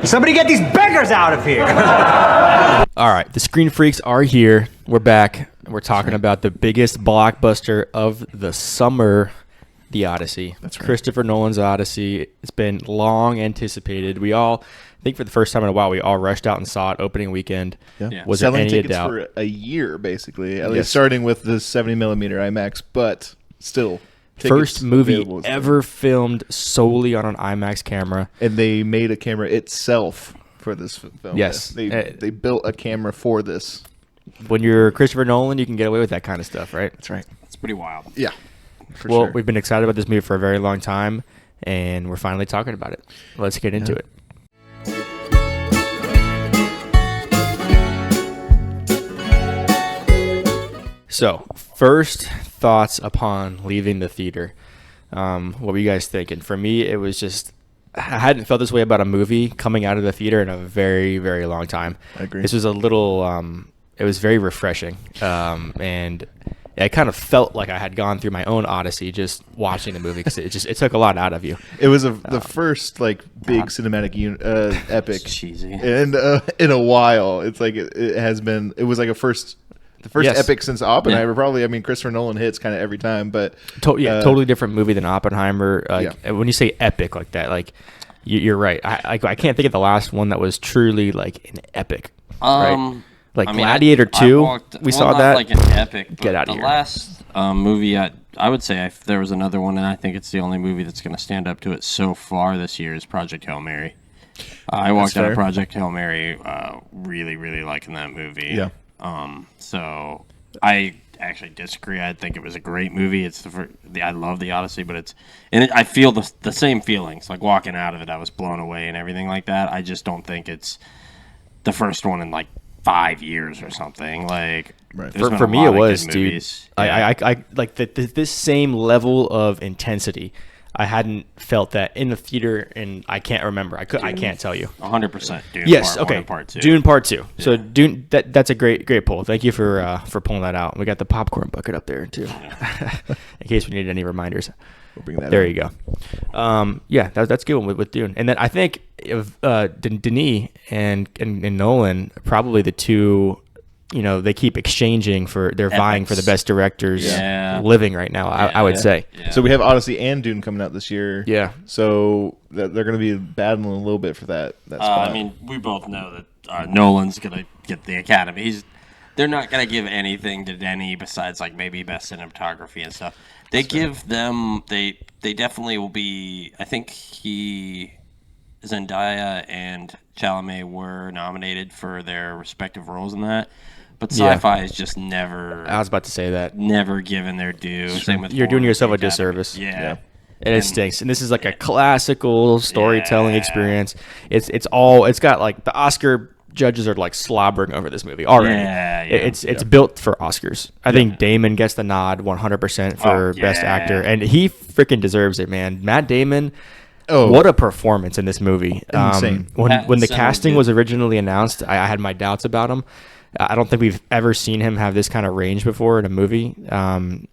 Somebody get these beggars out of here. All right, the Screen Freaks are here. We're back. We're talking about the biggest blockbuster of the summer, the Odyssey. That's right. Christopher Nolan's Odyssey. It's been long anticipated. We all, I think for the first time in a while, we all rushed out and saw it opening weekend. Yeah. Was Selling there any tickets doubt? for a year, basically. At least starting with the 70mm IMAX, but still. First movie ever filmed solely on an IMAX camera. And they made a camera itself for this film. Yes. They built a camera for this. When you're Christopher Nolan, you can get away with that kind of stuff, right? That's right. It's pretty wild. Yeah. Well, Sure. we've been excited about this movie for a very long time, and we're finally talking about it. Let's get into it. So, first thoughts upon leaving the theater. What were you guys thinking? For me, it was just, I hadn't felt this way about a movie coming out of the theater in a very, very long time. I agree. This was a little, it was very refreshing. And it kind of felt like I had gone through my own Odyssey just watching the movie because it took a lot out of you. It was the first like big cinematic epic It's cheesy. and in a while. It's like it has been. It was like the first Yes. epic since Oppenheimer. Probably. I mean, Christopher Nolan hits kind of every time, but Totally different movie than Oppenheimer. When you say epic like that, like you're right. I can't think of the last one that was truly like an epic. Right? Like Gladiator 2, we saw not that. like an epic. But Get out of the here. last movie, I would say if there was another one, and I think it's the only movie that's going to stand up to it so far this year is Project Hail Mary. I walked out fair. of Project Hail Mary really, really liking that movie. Yeah. So I actually disagree. I think it was a great movie. It's I love the Odyssey, but I feel the same feelings. Like walking out of it, I was blown away and everything like that. I just don't think it's the first one in like 5 years or something. Like Right. there's been For a me, lot it of was, good dude. movies. I like this same level of intensity. I hadn't felt that in the theater, and I can't remember. I can't tell you. 100% Dune. Yes, part okay. 1 and part 2. Dune Part 2. So Dune, that's a great pull. Thank you for pulling that out. We got the popcorn bucket up there too, in case we needed any reminders. we'll bring that. There up. you go. Yeah, that's a good one with Dune. And then I think if Denis and Nolan, probably the two. You know, they keep exchanging they're vying for the best directors living right now, I would say. Yeah. So we have Odyssey and Dune coming out this year. Yeah. So they're going to be battling a little bit for that spot. I mean, we both know that Nolan's going to get the Academy. They're not going to give anything to Denny besides like maybe best cinematography and stuff. They give them. They definitely will be. I think Zendaya and Chalamet were nominated for their respective roles in that. But sci-fi is just never. I was about to say that. Never given their due. Same with You're doing horror, yourself a Academy. disservice. Yeah. And it stinks. And this is like a classical storytelling experience. It's got like the Oscar judges are like slobbering over this movie already. Yeah. It's built for Oscars. I think Damon gets the nod 100% for best actor, and he freaking deserves it, man. Matt Damon. Oh. What a performance in this movie. Insane. When the So casting good. was originally announced, I had my doubts about him. I don't think we've ever seen him have this kind of range before in a movie.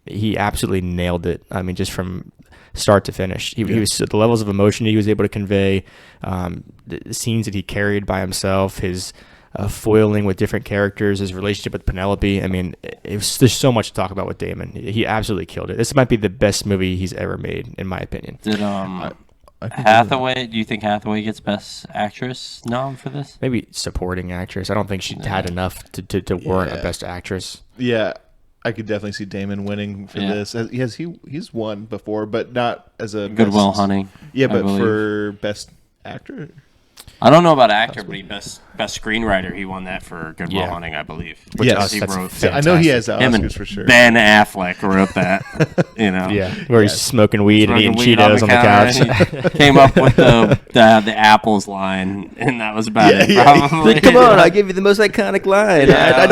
He absolutely nailed it. I mean, just from start to finish. He was the levels of emotion he was able to convey, the scenes that he carried by himself, his foiling with different characters, his relationship with Penelope. I mean, there's so much to talk about with Damon. He absolutely killed it. This might be the best movie he's ever made, in my opinion. Did Hathaway? Do you think Hathaway gets Best Actress nom for this? Maybe supporting actress. I don't think she had enough to warrant a best actress. Yeah, I could definitely see Damon winning for this. He's won before, but not as a Good Will best- Hunting. Yeah, I but believe. for best actor. I don't know about actor, but he best screenwriter. He won that for Good Will Yeah. Hunting, I believe. Yes, he that's wrote I know he has the him and Oscars for sure. Ben Affleck wrote that. You know, Yeah, where he's smoking weed and eating Smoking weed Cheetos on the couch. counter. He came up with the apples line, and that was about it. Yeah, Probably. Come on, I gave you the most iconic line. I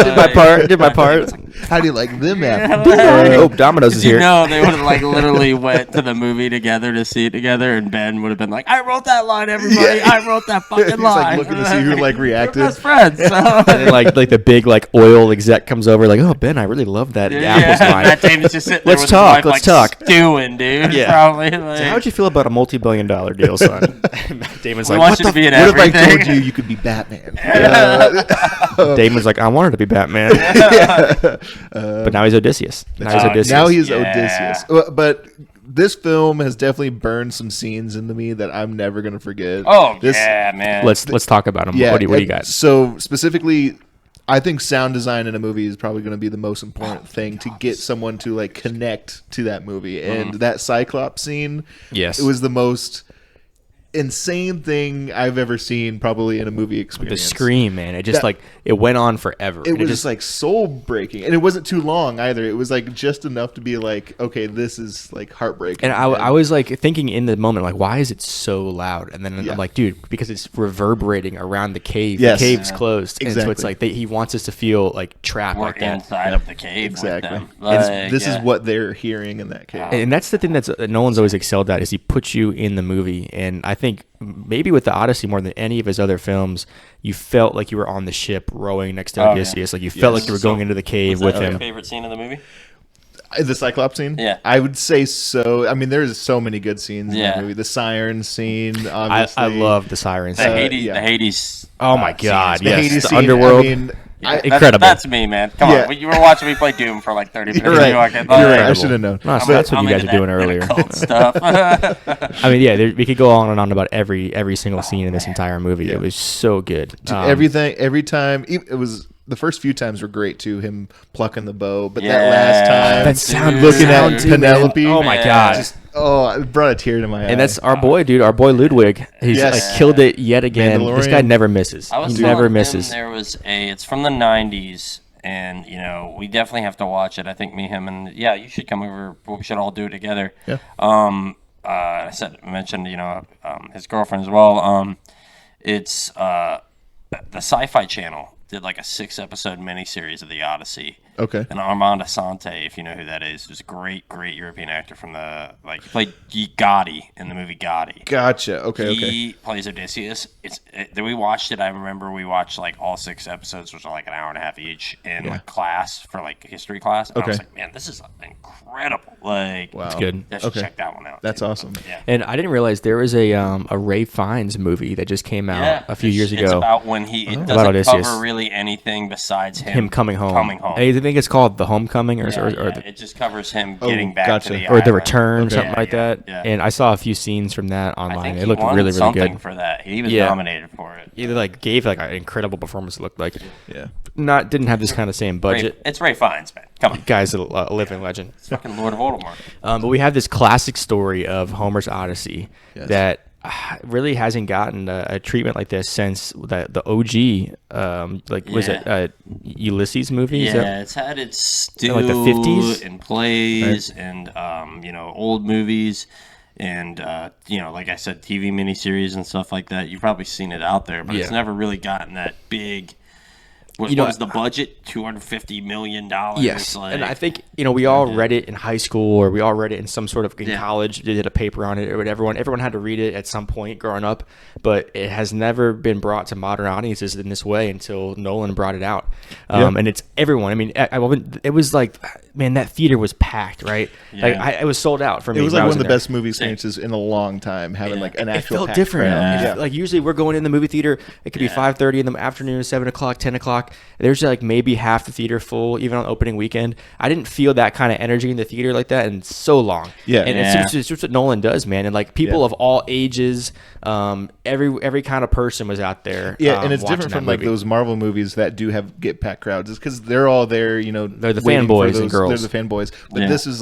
did my part. How do you like them apples? Oh, Domino's is You here. know, they would have like literally went to the movie together to see it together, and Ben would have been like, "I wrote that line, everybody. Yeah. I wrote that fucking He's line." like looking to see who like We're reacted. best friends. So. And then, like the big like oil exec comes over, like, "Oh, Ben, I really love that apples line." That Damon's just sitting there Let's with talk, his wife, let's like, talk. stewing, dude. Yeah. Probably. Like, So how'd you feel about a multi-billion-dollar deal, son? Damon's we like, want "What you to the be in What if I everything. told you could be Batman? Damon's like, I wanted to be Batman. But now he's Odysseus. Now he's Odysseus. Now he's Yeah. Odysseus. But this film has definitely burned some scenes into me that I'm never gonna forget. Oh This- yeah, man. Let's talk about him. Yeah. What do you got? So specifically, I think sound design in a movie is probably going to be the most important thing to get someone to like connect to that movie. And that Cyclops scene, Yes. it was the most insane thing I've ever seen, probably in a movie The experience. scream, man. It just That- like it went on forever. It And was just like soul breaking, and it wasn't too long either. It was like just enough to be like, okay, this is like heartbreaking. and I was like thinking in the moment, like, why is it so loud? And then Yeah. I'm like, dude, because it's reverberating around the cave. Yes. The cave's closed, and so it's Exactly. like he wants us to feel like trapped We're like that. inside of the cave Exactly. with them. It's- Like, this is yeah. what they're hearing in that cave. And that's the thing that Nolan's always excelled at is he puts you in the movie. And I think maybe with the Odyssey more than any of his other films, you felt like you were on the ship rowing next to Oh, yeah. Odysseus. Like you felt like you were going into the cave with Was that him. your favorite scene of the movie? The Cyclops scene? Yeah. I would say so. I mean, there's so many good scenes in Yeah. that movie. The siren scene, I obviously. love the sirens. The Hades. yeah. The Hades. Oh my scene God, is The yes. Hades the scene, underworld. I mean, Incredible. That's me, man. Come Yeah. on. You were watching me play Doom for like 30 minutes. You're right. You walking, You're right. I Incredible. should have known. No, so that's what I'm you guys into are doing that earlier. occult stuff. I mean, yeah, we could go on and on about every single scene in this entire movie. Yeah. It was so good. Everything, every time, it was. The first few times were great too. Him plucking the bow, but that Yeah. last time, That sound, looking sound at too, man. Penelope. Oh my Yeah. God. Just, it brought a tear to my eye. And that's our boy, dude. Our boy Ludwig. He's Yes. like killed it yet again. This guy Mandalorian. never misses. I was He telling never him misses. there was it's from the 90s, and, you know, we definitely have to watch it. I think me, him, and, yeah, you should come over. We should all do it together. Yeah. Mentioned, you know, his girlfriend as well. It's the Sci-Fi Channel did like a 6-episode miniseries of the Odyssey. Okay. And Armand Assante, if you know who that is, was a great European actor from the he played Gotti in the movie Gotti. Gotcha. Okay. He plays Odysseus. We watched it. I remember we watched like all 6 episodes, which are like an hour and a half each, in like class for like history class. And I was Okay. like, man, this is incredible. Like, Wow. It's good. I should Okay. check that one out. That's awesome. Yeah. And I didn't realize there was a Ray Fiennes movie that just came out a few years It's ago. about when it About doesn't Odysseus. cover really anything besides him coming home. Coming home. I think it's called The Homecoming or It just covers him getting back gotcha. to the or The island. Return, something Yeah, like yeah, that. yeah. And I saw a few scenes from that I online. think It he looked won really, really something good. for that. He was Yeah. nominated for it. Either like gave like an incredible performance. It looked like Yeah. didn't have this kind of same budget. It's Ray Fiennes, man. Come on. Guy's a living legend. It's fucking Lord of Voldemort. But we have this classic story of Homer's Odyssey Yes. that really hasn't gotten a treatment like this since the OG, was it Ulysses movie? Is that- Yeah, it's had its due like the 50s? and plays and old movies and like I said, TV miniseries and stuff like that. You've probably seen it out there, but it's Yeah. never really gotten that big. What You know, was the budget? $250 million. Yes, Like, and I think we all read it in high school, or we all read it in some sort of in Yeah. college. They did a paper on it, or whatever. Everyone had to read it at some point growing up, but it has never been brought to modern audiences in this way until Nolan brought it out. And it's everyone. I mean, it was like, man, that theater was packed, right? Like Yeah. it was sold out for me. It was when like I one of in the there. best movie experiences in a long time, having like an It actual felt packed different. crowd. Yeah. Like usually we're going in the movie theater. It could be 5:30 in the afternoon, 7 o'clock, 10 o'clock. There's like maybe half the theater full, even on opening weekend. I didn't feel that kind of energy in the theater like that in so long. Yeah. and Yeah. it's just what Nolan does, man. And like people Yeah. of all ages, every kind of person was out there. Yeah, and it's watching different that from like movie. those Marvel movies that do have get packed crowds. It's because they're all there, They're the waiting for fanboys and girls. They're the fanboys. But Yeah. this is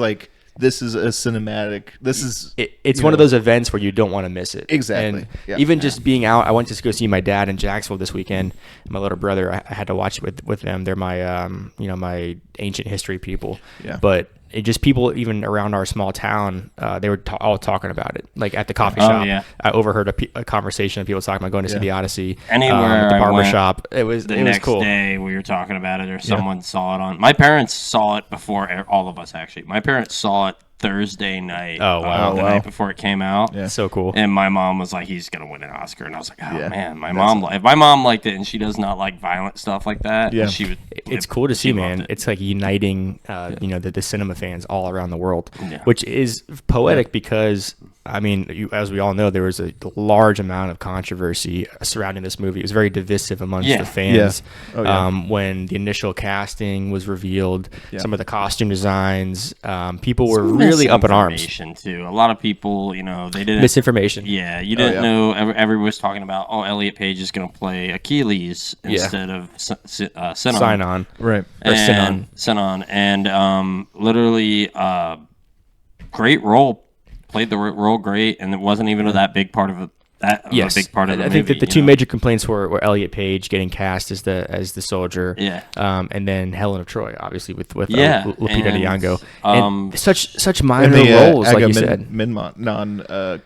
a cinematic. This is It's you one of know, those events where you don't want to miss it. Exactly. And Yeah. even just being out, I went to go see my dad in Jacksonville this weekend. My little brother, I had to watch it with them. They're my my ancient history people. Yeah. But it just people even around our small town, they were all talking about it. Like at the coffee shop, I overheard a conversation of people talking about going to see the Odyssey. Anywhere at the I barber went, shop, it was next cool. day we were talking about it, or someone saw it on. My parents saw it before all of us. Actually, my parents saw it Thursday night. Oh wow! The night before it came out. Yeah. So cool. And my mom was like, "He's gonna win an Oscar," and I was like, "Oh man, if my mom liked it, and she does not like violent stuff like that, she would." It's cool to see, man. It's like uniting, the cinema fans all around the world, which is poetic because. I mean, as we all know, there was a large amount of controversy surrounding this movie. It was very divisive amongst the fans. When the initial casting was revealed, some of the costume designs, people were really up in arms. Too. A lot of people, they didn't misinformation. Yeah, you didn't know. Everyone was talking about, Elliot Page is going to play Achilles instead of Sinon. Right? Or Sinon, and literally, great role. Played the role great, and it wasn't even that big part of it. A big part of the movie. I think that the two major complaints were Elliot Page getting cast as the soldier, and then Helen of Troy, obviously with Lupita Nyong'o, and such minor roles, like you said.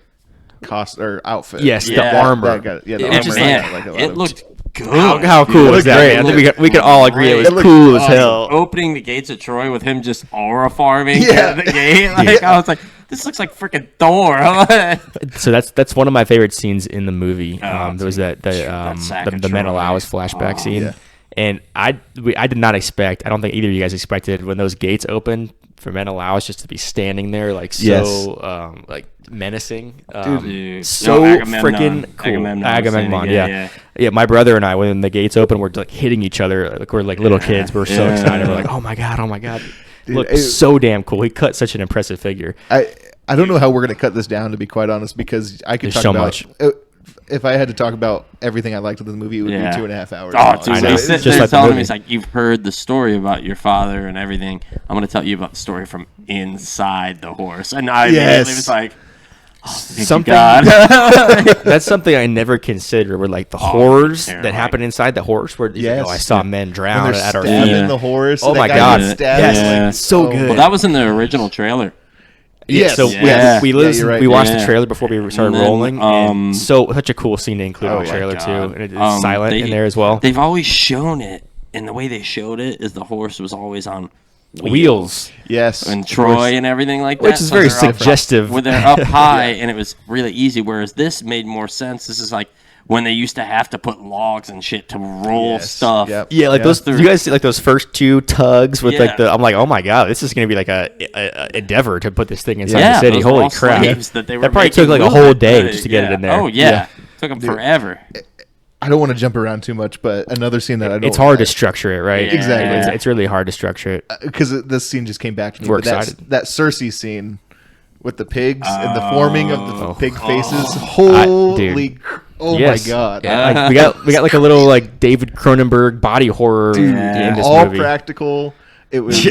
Cost or outfit. Yes, the armor. It looked good. How cool was that? Great. I think we could all agree it was cool as hell. Opening the gates of Troy with him just aura farming at the gate. I was like, this looks like freaking Thor. So that's one of my favorite scenes in the movie. There was the Menelaus flashback scene, and I did not expect. I don't think either of you guys expected when those gates opened for Menelaus just to be standing there like like menacing, so freaking cool. Agamemnon, yeah. My brother and I, when the gates opened, we're like hitting each other like we're like little kids. We're so excited. We're like, oh my god. Dude, looked so damn cool. He cut such an impressive figure. I don't know how we're gonna cut this down, to be quite honest, because I could talk so about much. If I had to talk about everything I liked with the movie, it would be 2.5 hours. Oh, dude, I know. He's Just like telling me, it's like, you've heard the story about your father and everything. I'm going to tell you about the story from inside the horse. And I immediately was like, something that's something I never considered. Were like the horrors that happen inside the horse. Where I saw men drown at our feet. The horse. Oh my god! Yes, so good. Well, that was in the original trailer. Yes. So we listened. We watched the trailer before we started rolling. And such a cool scene to include in the trailer too. And it's silent in there as well. They've always shown it, and the way they showed it is the horse was always on wheels. Yes. And Troy and everything like that. Which is very suggestive. Where they're up high, and it was really easy. Whereas this made more sense. This is like when they used to have to put logs and shit to roll stuff. Yep. Yeah, like those. You guys see like those first two tugs with like the. I'm like, oh my god, this is gonna be like a endeavor to put this thing inside the city. Holy crap! That probably took like a whole day just to get it in there. Oh yeah. Took them forever. I don't want to jump around too much, but another scene that I don't. It's hard to structure it, right? Yeah. Exactly. It's really hard to structure it because this scene just came back to me. We're excited. That Cersei scene with the pigs and the forming of the pig faces. Holy. My god! Yeah, like, we got like a little like David Cronenberg body horror in this all movie. Practical. It was.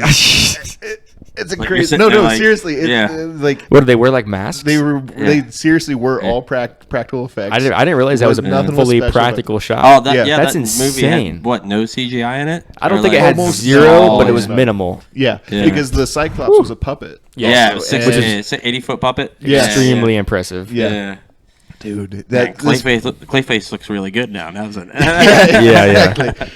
It's a like crazy. Seriously. Like what did they wear, like masks? They seriously were all practical effects. I didn't realize that was a fully practical shot. Oh, that's that insane. Movie had, no CGI in it? I don't think it had zero, but it was minimal. Yeah, because the Cyclops was a puppet. Yeah, it was 80-foot puppet. Yeah, extremely impressive. Yeah. Dude, Clayface looks really good now, doesn't it? Yeah. Exactly.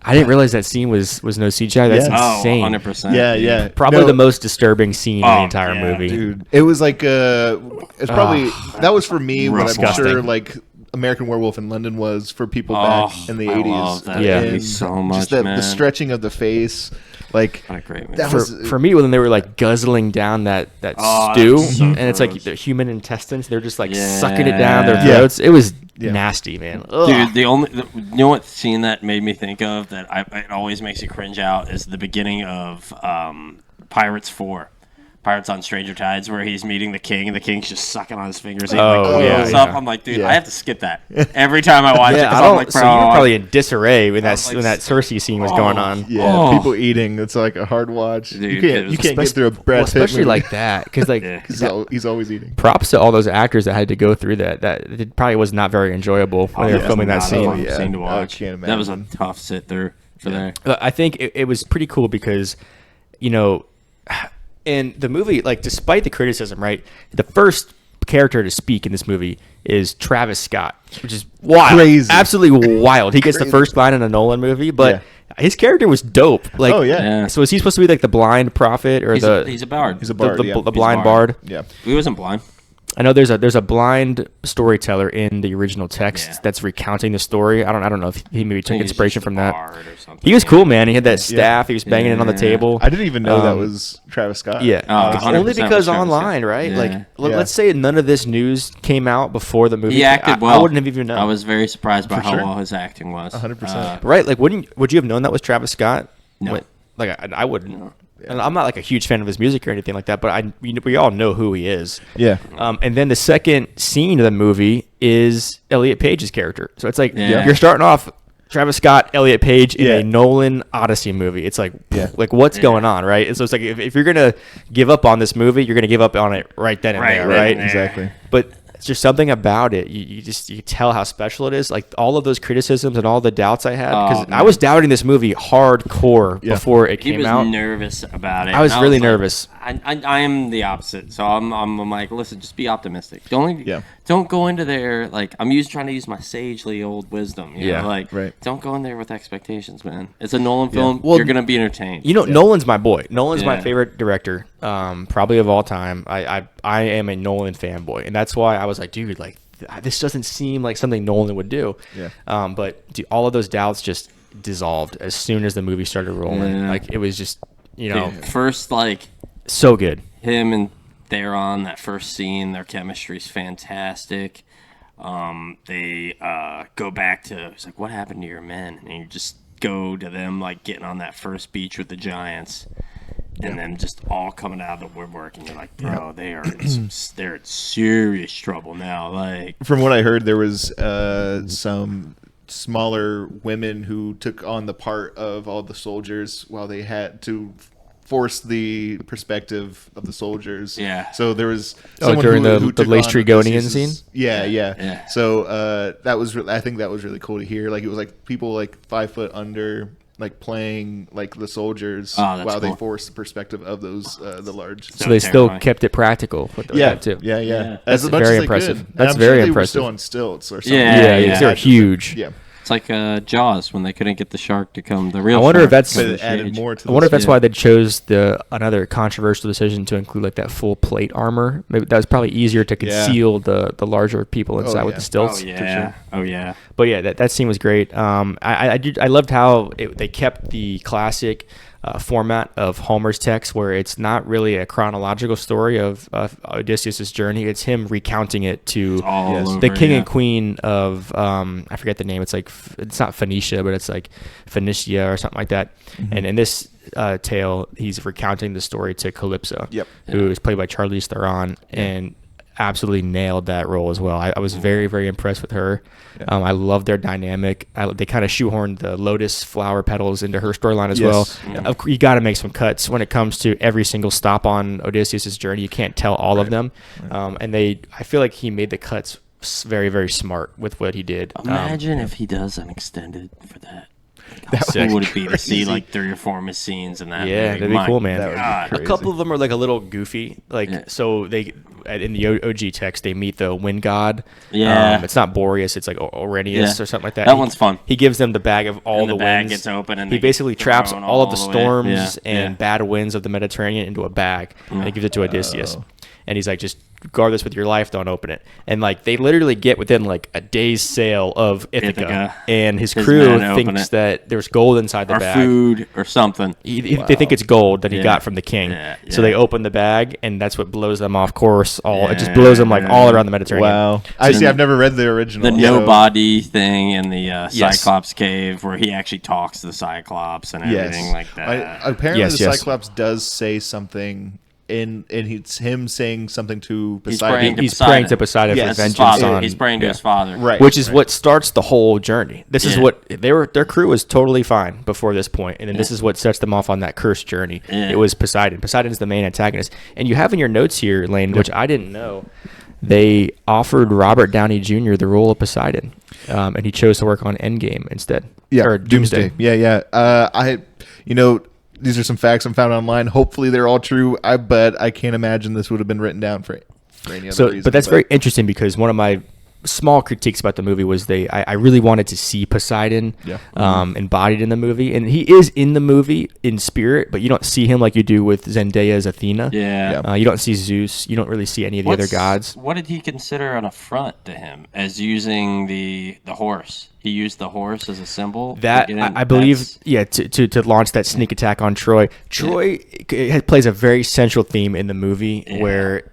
I didn't realize that scene was no CGI. That's insane. 100%. Yeah. Probably the most disturbing scene in the entire movie. Dude, it was like it's probably that was for me what I'm sure like American Werewolf in London was for people back in the 80s. I love that movie so much, just the stretching of the face. Like what a great movie. that was for me when they were like guzzling down that stew, and it's like the human intestines. They're just like sucking it down their throats. It was nasty, man. Dude, you know what scene that made me think of that it always makes you cringe out is the beginning of Pirates 4. Pirates on Stranger Tides, where he's meeting the king, and the king's just sucking on his fingers. I'm like, dude, I have to skip that every time I watch it. I'm like, so you were probably in disarray when that Cersei scene was going on. Yeah, people eating. It's like a hard watch. Dude, you can't get through a Brad Pitt especially movie. like that, because like he's always eating. Props to all those actors that had to go through that. That it probably was not very enjoyable when they were filming that scene. Scene to watch. I can't imagine. That was a tough sit through for there. I think it was pretty cool because, And the movie, like, despite the criticism, right, the first character to speak in this movie is Travis Scott, which is wild, Crazy. Absolutely wild. He gets the first line in a Nolan movie, but his character was dope. Like, Yeah. So is he supposed to be like the blind prophet or He's a bard. He's a bard. the blind bard? Yeah. He wasn't blind. I know there's a blind storyteller in the original text Yeah. that's recounting the story. I don't know if he maybe took He was inspiration just from a that. bard or something. He was cool, man. He had that staff. He was banging it on the table. I didn't even know that was Travis Scott. Yeah, Oh, 100% only was because Travis online, Scott. right? Yeah. Like, Yeah. let's say none of this news came out before the movie. He acted well. I wouldn't have even known. I was very surprised by how sure. well his acting was. 100%. right. Like, would you have known that was Travis Scott? No. Like, I wouldn't. And I'm not like a huge fan of his music or anything like that, but we all know who he is. Yeah. And then the second scene of the movie is Elliot Page's character. So it's like Yeah. you're starting off Travis Scott, Elliot Page in Yeah. a Nolan Odyssey movie. It's like, Yeah. like what's going on, right? And so it's like if you're gonna give up on this movie, you're gonna give up on it right then and there, right? Exactly. But it's just something about it. You can tell how special it is. Like all of those criticisms and all the doubts I had, because I was doubting this movie hardcore before it He came was out. nervous about it. I was and really like, nervous. I am the opposite, so I'm like, listen, just be optimistic. Yeah. Don't go into there like I'm trying to use my sagely old wisdom. You know? Like right. don't go in there with expectations, man. It's a Nolan film. Well, You're gonna be entertained. You know, Nolan's my boy. Nolan's my Yeah. favorite director, probably of all time. I am a Nolan fanboy, and that's why I was like, dude, like this doesn't seem like something Nolan would do. Yeah. But dude, all of those doubts just dissolved as soon as the movie started rolling. Yeah. Like it was just, First, like so good. him and Theron, that first scene, their chemistry's fantastic. They go back to, it's like, what happened to your men? And you just go to them, like, getting on that first beach with the Giants. And then just all coming out of the woodwork, and you're like, bro, they're in serious trouble now. Like, From what I heard, there was some smaller women who took on the part of all the soldiers while they had to force the perspective of the soldiers. Yeah. So there was Oh, during the took on Laestrygonian Odysseus's- scene? Yeah. Yeah. So that was I think that was really cool to hear. Like it was like people like 5 foot under, like playing like the soldiers that's while they cool. forced the perspective of those the large. So they still terrifying. kept it practical with that too. Yeah. That's As much very as they impressive. could. And That's I'm very sure they were impressive. still on stilts or something. Yeah, Yeah, they're huge. Yeah. it's like Jaws when they couldn't get the shark to come. The real I wonder if shark that's- to come But to it added stage. more to I wonder if that's Yeah. why they chose another controversial decision to include like that full plate armor. Maybe that was probably easier to conceal the larger people inside with yeah. the stilts. Oh, yeah. Oh, yeah. But yeah, that scene was great. I loved how they kept the classic format of Homer's text, where it's not really a chronological story of Odysseus' journey. It's him recounting it to All Yes. over, the king yeah. and queen of I forget the name. It's like it's not Phoenicia, but it's like Phoenicia or something like that. And in this tale, he's recounting the story to Calypso, Yep. who is played by Charlize Theron, and absolutely nailed that role as well. I was very, very impressed with her. I love their dynamic. They kind of shoehorned the lotus flower petals into her storyline as Yes. well. You got to make some cuts when it comes to every single stop on Odysseus' journey. You can't tell all of them. And I feel like he made the cuts very, very smart with what he did. Imagine if he does an extended for that. sick. Cool would it be to see Crazy. like 3 or 4 missed scenes in that? Yeah, movie? that'd be My cool, man. That would be God. crazy. A couple of them are like a little goofy. Like, Yeah. so they, in the OG text, they meet the wind god. Yeah. It's not Boreas, it's like Oreneus Yeah. or something like that. That one's fun. He gives them the bag of all And the the bag winds. gets open and he they basically get traps thrown all of the all the way. storms Yeah. and Yeah. bad winds of the Mediterranean into a bag, and he gives it to Odysseus. And he's like, just guard this with your life, don't open it. And like they literally get within like a day's sail of Ithaca, Ithaca. and his His crew men open thinks it. that there's gold inside the Or bag. food or something. They think it's gold that he Yeah. got from the king. Yeah, So yeah. they open the bag, and that's what blows them off course. It just Yeah, blows them like all yeah. around the Mediterranean. Wow. I see. I've never read the original. The so- no body thing in the Yes. Cyclops cave where he actually talks to the Cyclops and everything Yes. like that. Apparently, Yes, the yes. Cyclops does say something and it's him saying something to He's Poseidon. praying to He's praying to Poseidon. Poseidon Yes, for his vengeance Father. on. He's praying to his father. Right. Which is what starts the whole journey. This is Yeah. what their crew was totally fine before this point, and then this is what sets them off on that cursed journey. Yeah. It was Poseidon. Poseidon is the main antagonist, and you have in your notes here, Lane, which I didn't know. They offered Robert Downey Jr. the role of Poseidon, and he chose to work on Endgame instead. Yeah, or Doomsday. Yeah. these are some facts I found online. Hopefully they're all true. But I can't imagine this would have been written down for any other reason. But that's very interesting because one of my small critiques about the movie was I really wanted to see Poseidon embodied in the movie, and he is in the movie in spirit, but you don't see him like you do with Zendaya as Athena. You don't see Zeus. You don't really see any of the other gods. What did he consider an affront to him as using the horse? He used the horse as a symbol. That I believe, to launch that sneak attack on Troy. Troy plays a very central theme in the movie where,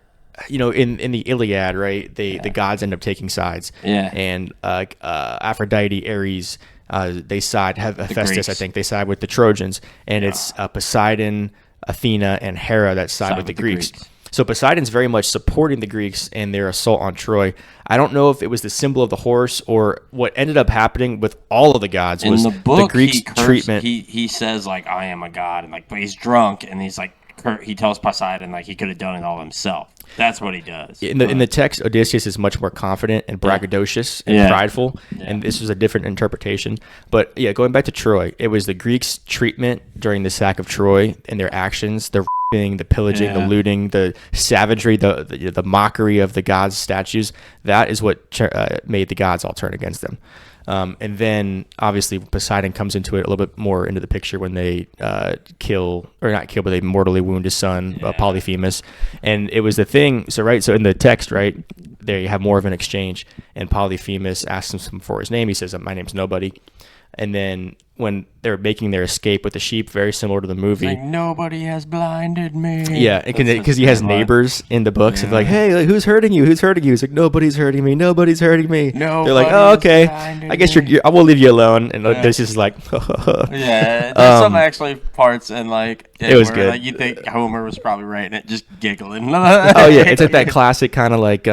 in the Iliad, right? The gods end up taking sides. And Aphrodite, Ares, they side. Hephaestus, Greeks. I think, they side with the Trojans, and it's Poseidon, Athena, and Hera that side with the Greeks. So Poseidon's very much supporting the Greeks and their assault on Troy. I don't know if it was the symbol of the horse or what ended up happening with all of the gods was in the book, the Greeks' treatment. He says like, I am a god, and but he's drunk, and he's like, he tells Poseidon like he could have done it all himself. That's what he does. In the text, Odysseus is much more confident and braggadocious and prideful, and this was a different interpretation. But going back to Troy, it was the Greeks' treatment during the sack of Troy and their actions, the the pillaging, the looting, the savagery, the mockery of the gods' statues. That is what made the gods all turn against them. And then obviously Poseidon comes into it a little bit more into the picture when they not kill, but they mortally wound his son, Polyphemus. And it was the thing. So in the text, right, there you have more of an exchange, and Polyphemus asks him for his name. He says, "My name's Nobody." And then when they're making their escape with the sheep, very similar to the movie. It's like, nobody has blinded me. Yeah, because he has neighbors in the books. And they're like, hey, who's hurting you? Who's hurting you? He's like, nobody's hurting me. Nobody's hurting me. They're like, oh, okay. I guess I will leave you alone. And this is like, yeah, there's some actually parts and like it was good. Like, you think Homer was probably writing it, just giggling. Oh yeah, it's like that classic kind of like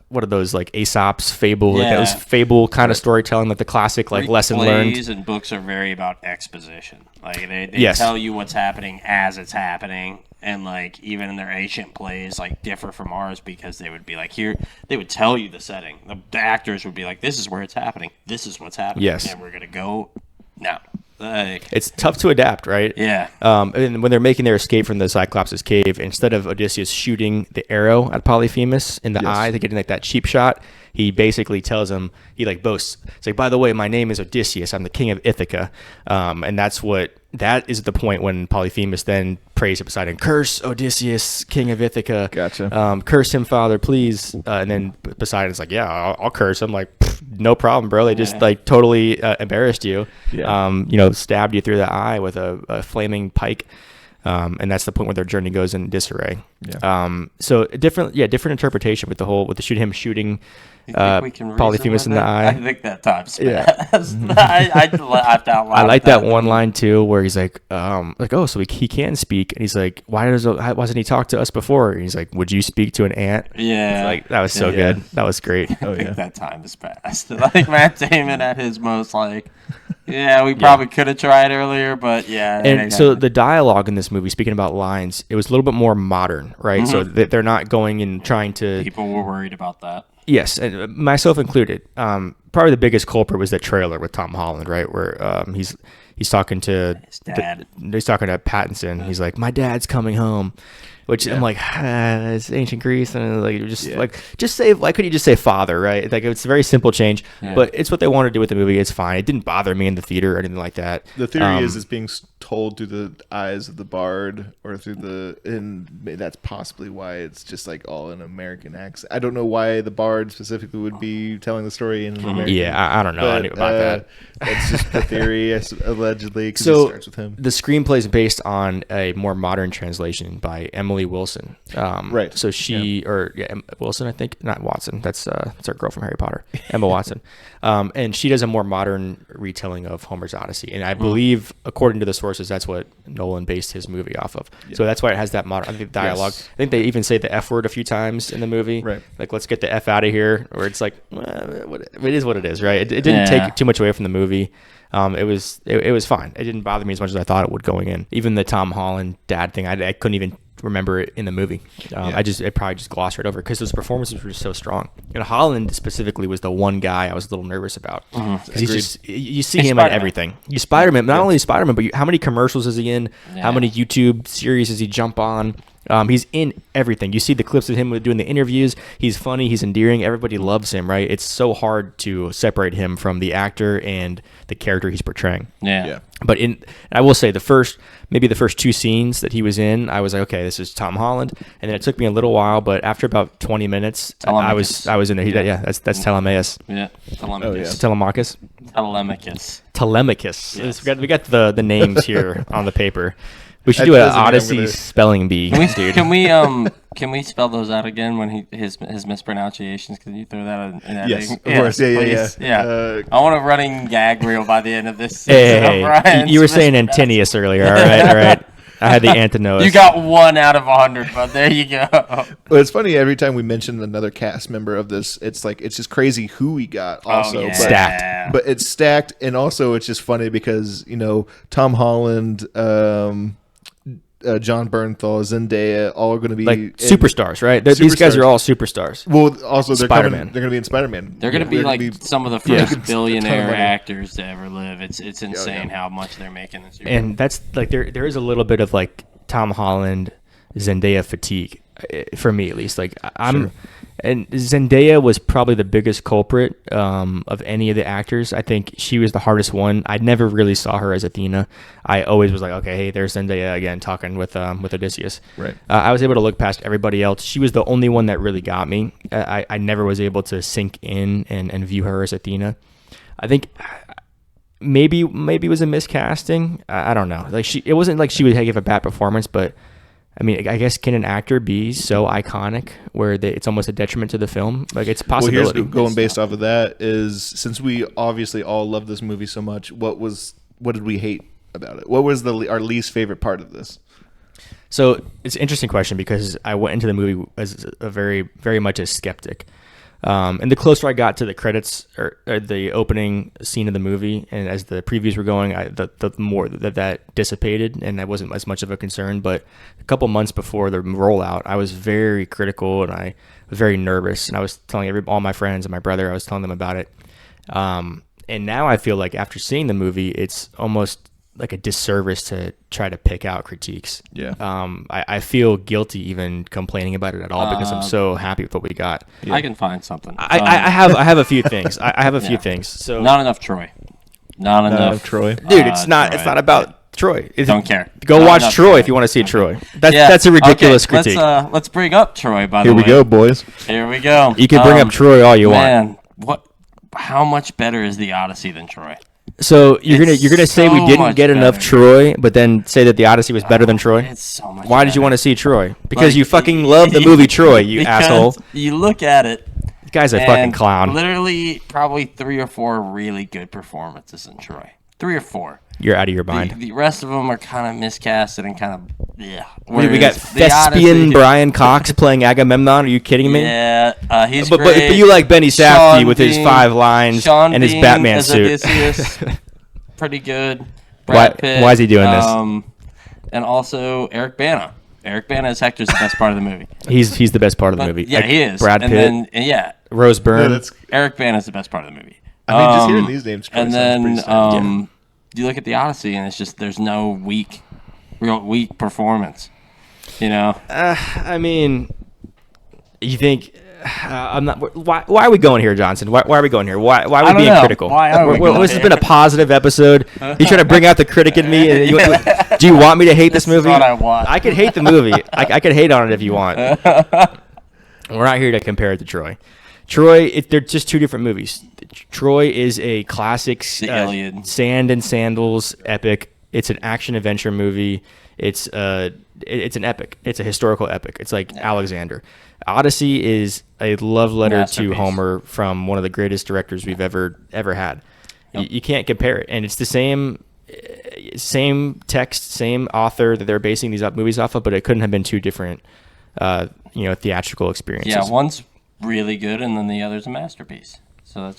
what are those, like Aesop's fable, like those fable kind of storytelling, like the classic like lesson learned. Plays and books are very about exposition. Like they tell you what's happening as it's happening, and like even in their ancient plays like differ from ours because they would be like they would tell you the setting. The actors would be like, this is where it's happening. This is what's happening. Yes, and we're gonna go now. It's tough to adapt, right? Yeah. And when they're making their escape from the Cyclops' cave, instead of Odysseus shooting the arrow at Polyphemus in the eye, they're getting like that cheap shot. He basically tells him, he like boasts, it's like, by the way, my name is Odysseus. I'm the king of Ithaca. And that is the point when Polyphemus then prays to Poseidon, curse Odysseus, king of Ithaca. Gotcha. Curse him, father, please. And then Poseidon's like, yeah, I'll curse him. Like, no problem, bro. They just like totally embarrassed you. Yeah. Stabbed you through the eye with a flaming pike. And that's the point where their journey goes in disarray. Yeah. So different interpretation with the shooting Polyphemus in the eye. I think that time's fast. I laughed out loud. I like that one line too, where he's like, oh, so he can speak, and he's like, why wasn't he talk to us before? And he's like, would you speak to an ant? Yeah, like that was so good. That was great. I think that time is past. Like Matt Damon at his most, like, we probably could have tried earlier, but And so the dialogue in this movie, speaking about lines, it was a little bit more modern, right? So they're not going and trying to. People were worried about that. Yes, and myself included. Probably the biggest culprit was the trailer with Tom Holland, right? Where he's talking to his dad. He's talking to Pattinson. He's like, "My dad's coming home," which I'm like, it's ancient Greece, and like just say, why couldn't you just say father, right? Like it's a very simple change, but it's what they wanted to do with the movie. It's fine. It didn't bother me in the theater or anything like that. The theory is it's being told through the eyes of the bard or and that's possibly why it's just like all in American accent. I don't know why the bard specifically would be telling the story in American. Yeah, I don't know about that. It's just the theory, allegedly, because so it starts with him. The screenplay is based on a more modern translation by Emily Wilson. Right. So Wilson, I think, not Watson. That's our girl from Harry Potter, Emma Watson. And she does a more modern retelling of Homer's Odyssey, and I believe, according to the sources, that's what Nolan based his movie off of. Yeah. So that's why it has that modern. I think dialogue. Yes. I think they even say the F word a few times in the movie. Right. Like, let's get the F out of here. Or it's like, it is what it is, right? It didn't take too much away from the movie. It was fine. It didn't bother me as much as I thought it would going in. Even the Tom Holland dad thing, I couldn't even remember it in the movie. I probably just glossed right over because those performances were just so strong. And Holland specifically was the one guy I was a little nervous about because he's just you see him in everything. You Spider-Man, not only Spider-Man, but how many commercials is he in? Yeah. How many YouTube series does he jump on? He's in everything. You see the clips of him doing the interviews. He's funny. He's endearing. Everybody loves him, right? It's so hard to separate him from the actor and the character he's portraying. Yeah. But I will say the first 2 scenes that he was in, I was like, okay, this is Tom Holland. And then it took me a little while, but after about 20 minutes, I was in there. Yeah, that's Telemachus. Yeah. Telemachus. Telemachus. Telemachus. Yes. We got the names here on the paper. We should do an Odyssey spelling bee, dude. Can we spell those out again when his mispronunciations? Can you throw that in editing? Yes, of course. Yeah. I want a running gag reel by the end of this. Hey, you were saying Antinius earlier. All right. I had the Antinous. You got 1 out of 100, but there you go. Well, it's funny every time we mention another cast member of this, it's just crazy who we got. Also, stacked. But it's stacked, and also it's just funny because Tom Holland. John Bernthal, Zendaya, all are going to be superstars, right? These guys are all superstars. Well, also they're Spider-Man. They're going to be in Spider-Man. They're going to be some of the first billionaire actors to ever live. It's insane how much they're making this year. And that's there is a little bit of Tom Holland, Zendaya fatigue for me at least. And Zendaya was probably the biggest culprit of any of the actors. I think she was the hardest one. I never really saw her as Athena. I always was like, okay, hey, there's Zendaya again talking with Odysseus. Right. I was able to look past everybody else. She was the only one that really got me. I never was able to sink in and view her as Athena. I think maybe it was a miscasting. I don't know. It wasn't like she would give a bad performance, but I mean, I guess can an actor be so iconic where it's almost a detriment to the film? It's a possibility. Well, going based off of that is, since we obviously all love this movie so much, what did we hate about it? What was our least favorite part of this? So it's an interesting question because I went into the movie as a very, very much a skeptic. And the closer I got to the credits or the opening scene of the movie, and as the previews were going, the more that dissipated, and that wasn't as much of a concern. But a couple months before the rollout, I was very critical and I was very nervous, and I was telling all my friends and my brother, I was telling them about it. And now I feel like after seeing the movie, it's almost like a disservice to try to pick out critiques. Yeah. I feel guilty even complaining about it at all because I'm so happy with what we got. Yeah. I can find something. I have a few things. I have a few things. So not enough Troy. Not enough Troy. Dude, it's not about Troy. Don't care. Go Not watch enough Troy if you want to see Troy. That's a ridiculous critique. Let's bring up Troy. By the Here way, we go, boys. Here we go. You can bring up Troy all you want. Man, how much better is the Odyssey than Troy? So you're gonna say we so didn't much get enough better. Troy, but then say that the Odyssey was better than Troy? It's so much. Why did you want to see Troy? Because Like, you fucking love the movie Troy, you Because asshole. You look at it. The guy's a and fucking clown. Literally, probably 3 or 4 really good performances in Troy. 3 or 4. You're out of your mind. The rest of them are kind of miscasted and kind of yeah. We got The Odyssey- thespian Brian Cox playing Agamemnon. Are you kidding me? Yeah, he's But great. you like Benny Safdie Sean with his Bean- 5 lines Sean and his Bean Batman as suit. Odysseus, pretty good. Brad Pitt, why is he doing this? And also Eric Bana. Eric Bana as Hector's the best part of the movie. He's the best part of the movie. Yeah, Like, he is. Brad Pitt, And then, Rose Byrne. Eric Bana is the best part of the movie. I mean, just hearing these names. And then you look at the Odyssey, and it's just there's no real weak performance. I mean, you think I'm not? Why are we going here, Johnson? Why are we going here? Why are we being critical? Why are we going This has here? been a positive episode. You trying to bring out the critic in me? And do you want me to hate this movie? This is what I want. I could hate the movie. I could hate on it if you want. We're not here to compare it to Troy. They're just 2 different movies. Troy is a classic Iliad. sand and sandals epic. It's an action adventure movie. It's an epic. It's a historical epic. It's like Alexander. Odyssey is a love letter to Homer from one of the greatest directors we've ever had. Yep. You can't compare it, and it's the same text, same author that they're basing these movies off of, but it couldn't have been 2 different, theatrical experiences. Yeah, one's really good, and then the other's a masterpiece. So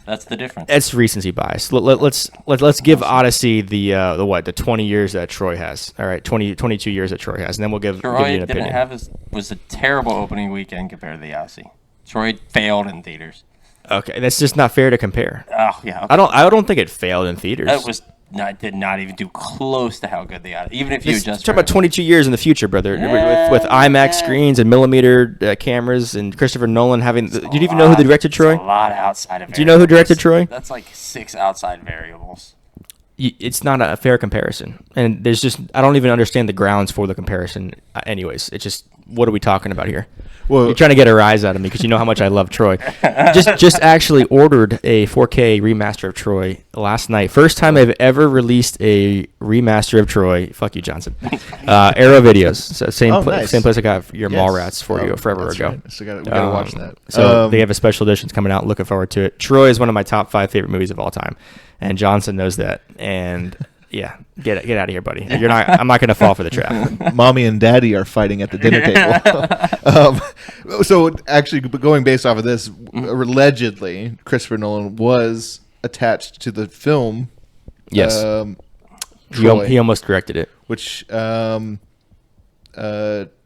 that's the difference. It's recency bias. Let's give Odyssey the 20 years that Troy has. All right, 22 years that Troy has, and then we'll give you an opinion. Was a terrible opening weekend compared to the Odyssey. Troy failed in theaters. Okay, that's just not fair to compare. Oh yeah. Okay. I don't think it failed in theaters. It did not even do close to how good the Odyssey. Even if you adjust. Talk about 22 years in the future, brother, with IMAX screens and millimeter cameras, and Christopher Nolan having. Did you even know who directed Troy? A lot outside of. Do you know who directed Troy? That's like 6 outside variables. It's not a fair comparison, and there's just I don't even understand the grounds for the comparison. Anyways, it's just what are we talking about here? Well, you're trying to get a rise out of me because you know how much I love Troy. just actually ordered a 4K remaster of Troy last night. First time I've ever released a remaster of Troy. Fuck you, Johnson. Arrow Videos. So same place I got your Mallrats for you forever ago. Right. So we gotta watch that. So they have a special editions coming out. Looking forward to it. Troy is one of my top 5 favorite movies of all time, and Johnson knows that. And yeah, get out of here, buddy. I'm not going to fall for the trap. Mommy and Daddy are fighting at the dinner table. So actually, going based off of this, allegedly, Christopher Nolan was attached to the film. Yes, Troy, he almost directed it. Which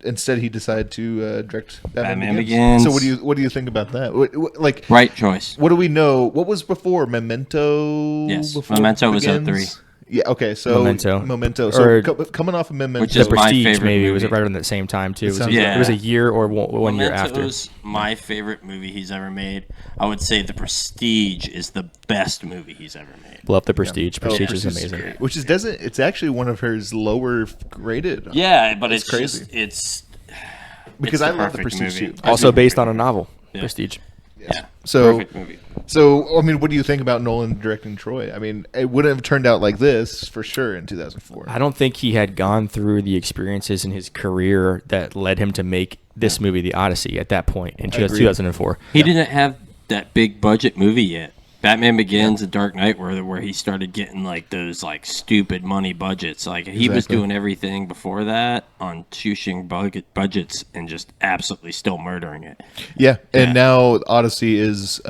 instead he decided to direct Batman Begins. So what do you think about that? Like right choice. What do we know? What was before Memento? Yes, before Memento was Begins? 03. Yeah. Okay. So Memento. So coming off of Memento, which is the Prestige, my favorite maybe movie. was it right around the same time too? Yeah. It was a year or one year after. Memento's my favorite movie he's ever made. I would say The Prestige is the best movie he's ever made. Love The Prestige. Yeah. Prestige is amazing. Which is it's actually one of hers lower graded. Yeah, but it's crazy. Because I love The Prestige too. Also based on a novel, Prestige. Yeah. So perfect movie. So I mean, what do you think about Nolan directing Troy? I mean, it wouldn't have turned out like this for sure in 2004. I don't think he had gone through the experiences in his career that led him to make this movie, The Odyssey, at that point in 2004. He didn't have that big budget movie yet. Batman Begins and Dark Knight where he started getting like those like stupid money budgets. Like he was doing everything before that on shoestring budgets and just absolutely still murdering it. Yeah, and now Odyssey is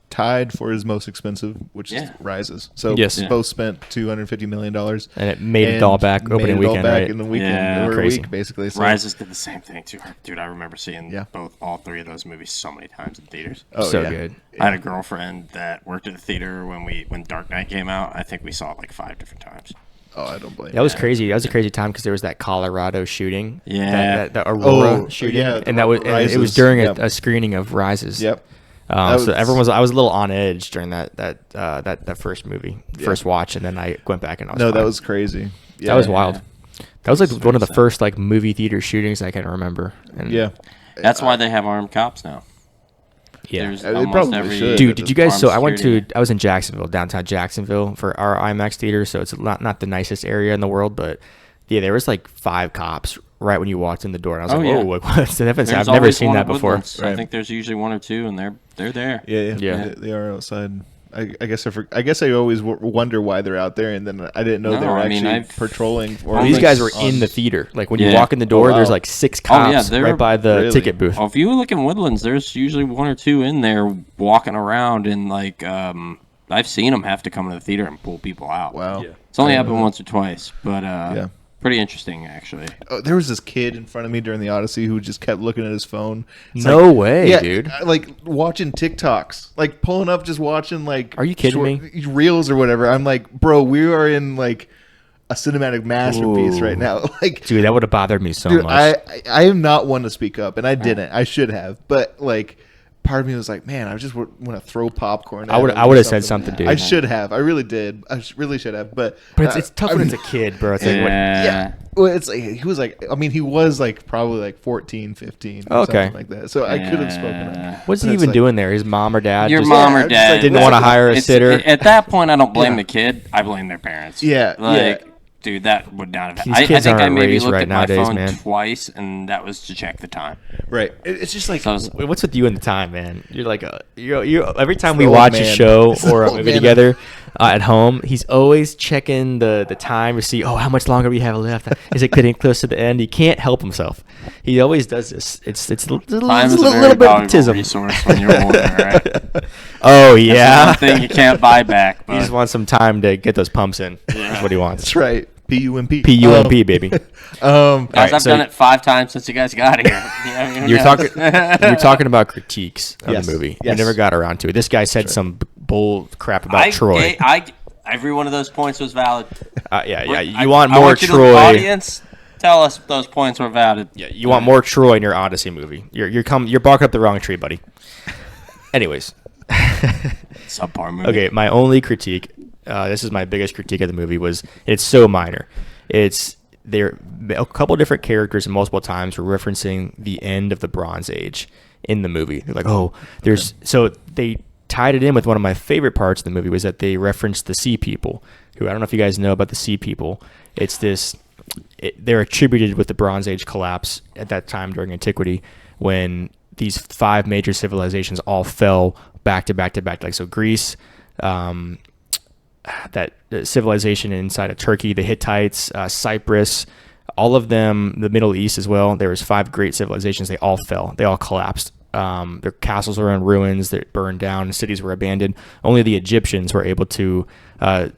tied for his most expensive, which Rises. So both spent $250 million, and it made it all back opening weekend, right? In the weekend, or crazy. a week basically. So. Rises did the same thing too, dude. I remember seeing all 3 of those movies so many times in theaters. Oh, so good. I had a girlfriend that worked at the theater when Dark Knight came out. I think we saw it like 5 different times. Oh, I don't blame. That was crazy. That was a crazy time because there was that Colorado shooting. Yeah, that Aurora shooting. Yeah, and it was during a screening of Rises. Yep. So everyone I was a little on edge during that first movie, first watch, and then I went back and I was fine. That was crazy. Yeah, that was wild. That was like one of the first like movie theater shootings I can remember. And that's why they have armed cops now. Yeah, There's they almost probably every should. Dude, did you guys? So I security. was in Jacksonville, downtown Jacksonville, for our IMAX theater. So it's not the nicest area in the world, but yeah, there was like 5 cops right when you walked in the door, and I was like, "Whoa, what's the difference?" I've never seen that before. Right. I think there's usually 1 or 2, and they're there. Yeah. They are outside. I guess I always wonder why they're out there, and then I didn't know they were actually patrolling. These guys were in the theater. Like when you walk in the door, there's like 6 cops right by the ticket booth. If you look in Woodlands, there's usually 1 or 2 in there walking around, and like I've seen them have to come to the theater and pull people out. Wow, it's only happened once or twice, but pretty interesting actually. Oh, there was this kid in front of me during the Odyssey who just kept looking at his phone. No way, dude. Like watching TikToks, like pulling up, just watching like. Are you kidding me? Reels or whatever. I'm like, bro, we are in like a cinematic masterpiece right now. Like, dude, that would have bothered me so much. I am not one to speak up, and I didn't. I should have, but like. Part of me was like, man, I just want to throw popcorn. I would have said something, dude. I should have. I really did. I really should have. But it's tough when it's a kid, bro. It's well, it's like he was like. I mean, he was like probably like 14, 15, or something like that. So I could have spoken up. What's he even doing there? His mom or dad? Your mom or dad didn't want to hire a sitter. At that point, I don't blame the kid. I blame their parents. Yeah, dude, that would not have. I think I maybe looked at my nowadays, phone twice, and that was to check the time. Right. It's just like. So what's with you and the time, man? You're like you every time we watch a show or a movie together, at home. He's always checking the time to see, how much longer we have left. Is it getting close to the end? He can't help himself. He always does this. It's a Time little is a very bit of valuable autism. resource when you're older, right? Oh That's yeah. one thing you can't buy back. He But just wants some time to get those pumps in. That's what he wants. That's right. P-U-M-P. P-U-M-P, baby. Guys, right, I've so- done it 5 times since you guys got here. You're talking about critiques of Yes. the movie. Yes. You never got around to it. This guy said some bull crap about Troy. Every one of those points was valid. Yeah. You I want I more want you to, Troy. audience, tell us those points were valid. Yeah, you want more Troy in your Odyssey movie. You're barking up the wrong tree, buddy. Anyways, Subpar movie. okay. My only critique. This is my biggest critique of the movie. Was it's so minor. It's there. A couple different characters multiple times were referencing the end of the Bronze Age in the movie. They're like, there's so they tied it in with one of my favorite parts of the movie was that they referenced the Sea People, who I don't know if you guys know about the Sea People. It's this. They're attributed with the Bronze Age collapse at that time during antiquity when these 5 major civilizations all fell back to back to back. Like so, Greece. That civilization inside of Turkey, the Hittites, Cyprus, all of them, the Middle East as well. There was 5 great civilizations. They all fell. They all collapsed. Their castles were in ruins. They burned down. Cities were abandoned. Only the Egyptians were able to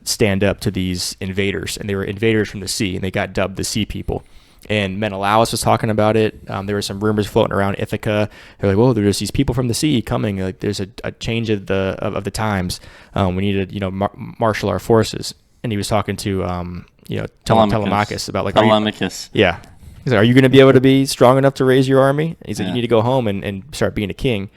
stand up to these invaders, and they were invaders from the sea, and they got dubbed the Sea People. And Menelaus was talking about it. There were some rumors floating around Ithaca. They're like, "Whoa, there's these people from the sea coming. Like, there's a change of the times. We need to, marshal our forces." And he was talking to, Telemachus about like, Telemachus. yeah. He's like, "Are you going to be able to be strong enough to raise your army?" He's like, Yeah. "You need to go home and start being a king."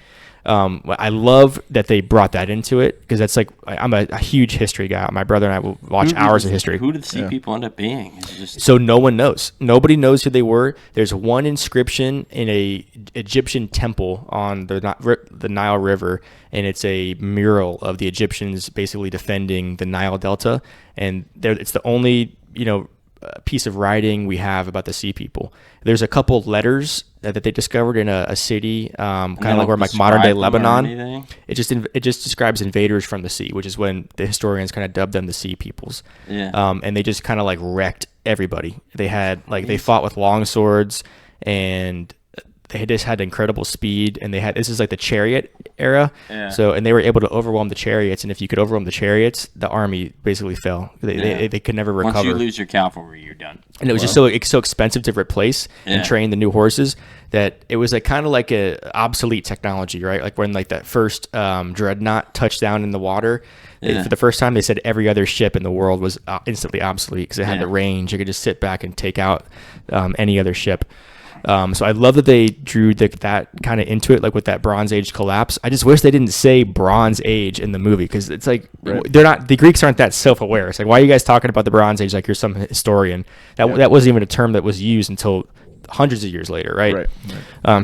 I love that they brought that into it because that's like I'm a huge history guy. My brother and I will watch hours of history. Who did the Sea People end up being? It's just So no one knows. Nobody knows who they were. There's one inscription in a Egyptian temple on the Nile River, and it's a mural of the Egyptians basically defending the Nile Delta. And it's the only piece of writing we have about the Sea People. There's a couple letters that they discovered in a city, kind of like where like modern day Lebanon. It just describes invaders from the sea, which is when the historians kind of dubbed them the Sea Peoples. Yeah. And they just kind of like wrecked everybody. They had they fought with long swords, and they just had incredible speed, and this is like the chariot era. Yeah. So, and they were able to overwhelm the chariots, and if you could overwhelm the chariots, the army basically fell. They could never recover. Once you lose your cavalry, you're done. And it was just so expensive to replace and train the new horses that it was like kind of like a obsolete technology, right? Like when like that first dreadnought touched down in the water, for the first time they said every other ship in the world was instantly obsolete because it had the range. You could just sit back and take out any other ship. So I love that they drew that kind of into it, like with that Bronze Age collapse. I just wish they didn't say Bronze Age in the movie because it's like the Greeks aren't that self-aware. It's like, why are you guys talking about the Bronze Age like you're some historian? That wasn't even a term that was used until hundreds of years later, right?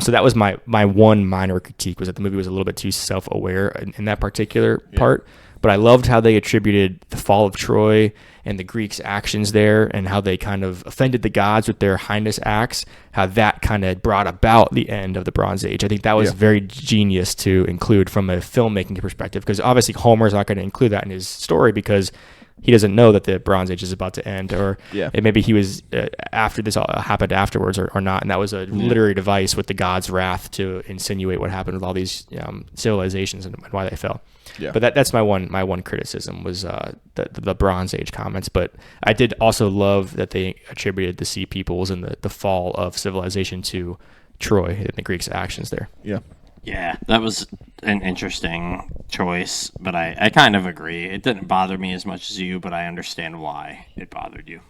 So that was my one minor critique, was that the movie was a little bit too self-aware in that particular part. But I loved how they attributed the fall of Troy and the Greeks' actions there, and how they kind of offended the gods with their heinous acts, how that kind of brought about the end of the Bronze Age. I think that was very genius to include from a filmmaking perspective, because obviously Homer's not going to include that in his story because he doesn't know that the Bronze Age is about to end, or maybe he was after this all happened afterwards or not, and that was a literary device with the god's wrath to insinuate what happened with all these civilizations and why they fell. Yeah. But that's my one criticism was the Bronze Age comments. But I did also love that they attributed the Sea Peoples and the fall of civilization to Troy and the Greeks' actions there. Yeah. Yeah, that was an interesting choice, but I kind of agree. It didn't bother me as much as you, but I understand why it bothered you.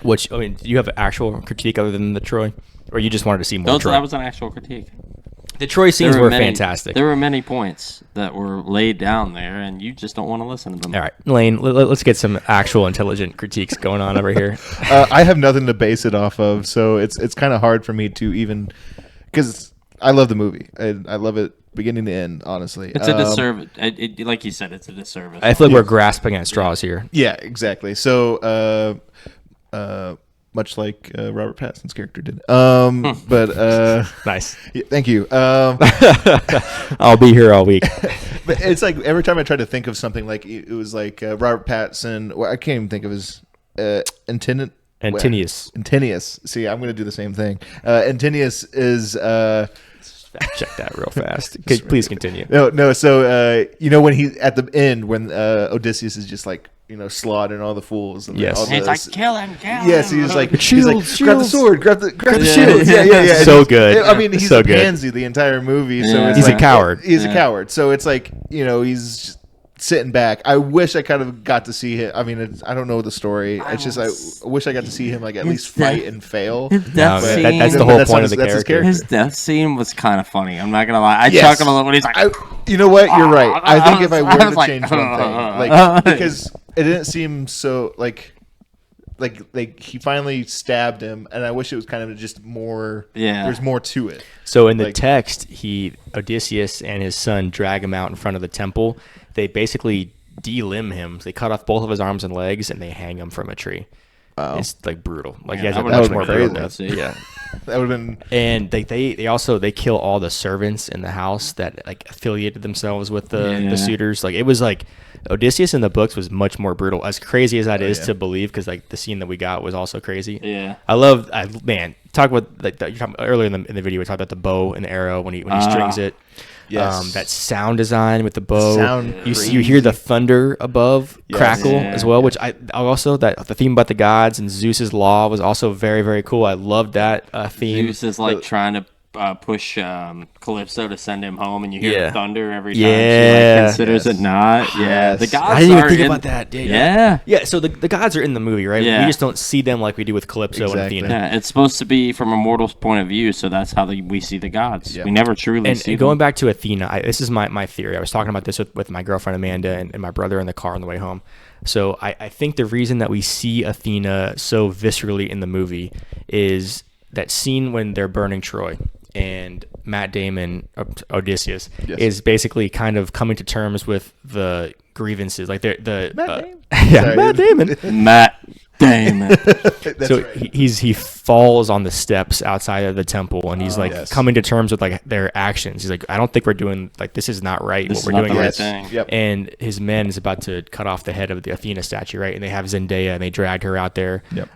Do you have an actual critique other than the Troy? Or you just wanted to see more Troy? That was an actual critique. The Troy scenes were fantastic. There were many points that were laid down there, and you just don't want to listen to them. All right, Lane, let's get some actual intelligent critiques going on over here. I have nothing to base it off of, so it's kind of hard for me to even, because I love the movie. I love it beginning to end, honestly. It's a disservice. Like you said, it's a disservice. I feel like we're grasping at straws here. Yeah, exactly. So, much like Robert Pattinson's character did. But nice. Yeah, thank you. I'll be here all week. But it's like every time I try to think of something, like it was like Robert Pattinson. Well, I can't even think of his Antinius. See, I'm going to do the same thing. Antinius is. Check that real fast. Please continue. No. So when he at the end when Odysseus is just like slaughtering all the fools. And yes. all He's like, kill him. Yes, he's like, shields. Grab the sword, grab the shield. Yeah. So good. I mean, he's so a good. pansy the entire movie. So it's he's like, a coward. He's a coward. So it's like he's just sitting back. I wish I kind of got to see him. I mean, I don't know the story. It's just I wish I got to see him like at least fight and fail. That's the whole point of the character. His death scene was kind of funny. I'm not gonna lie. I chuckled a little when he's like, you know what? You're right. I think if I were to change one thing, because it didn't seem so like he finally stabbed him, and I wish it was kind of just more. Yeah, there's more to it. So in the text, Odysseus and his son drag him out in front of the temple. They basically delimb him. They cut off both of his arms and legs, and they hang him from a tree. Wow. It's like brutal. Like he has a much more brutal death. Yeah, that would have been. And they also kill all the servants in the house that like affiliated themselves with the suitors. Like it was like Odysseus in the books was much more brutal. As crazy as that is to believe, because like the scene that we got was also crazy. Yeah, talk about like you're talking earlier in the video. We talked about the bow and the arrow when he strings it. Yes. That sound design with the bow. You hear the thunder above crackle as well, which I also the theme about the gods and Zeus's law was also very, very cool. I loved that theme. Zeus is like trying to push Calypso to send him home, and you hear the thunder every time she like, considers it not. Yeah, the gods. I didn't even think about that. Yeah. So the gods are in the movie, right? Yeah. We just don't see them like we do with Calypso and Athena. Yeah, it's supposed to be from a mortal's point of view, so that's how we see the gods. We never truly see them. And going back to Athena, this is my theory. I was talking about this with my girlfriend Amanda and my brother in the car on the way home. So I think the reason that we see Athena so viscerally in the movie is that scene when they're burning Troy. And Matt Damon, Odysseus, is basically kind of coming to terms with the grievances, like Matt Damon. Matt Damon. So he falls on the steps outside of the temple, and he's coming to terms with like their actions. He's like, I don't think we're doing this is not right. This what we're doing the right thing. Yep. And his men is about to cut off the head of the Athena statue, right? And they have Zendaya, and they dragged her out there. Yep.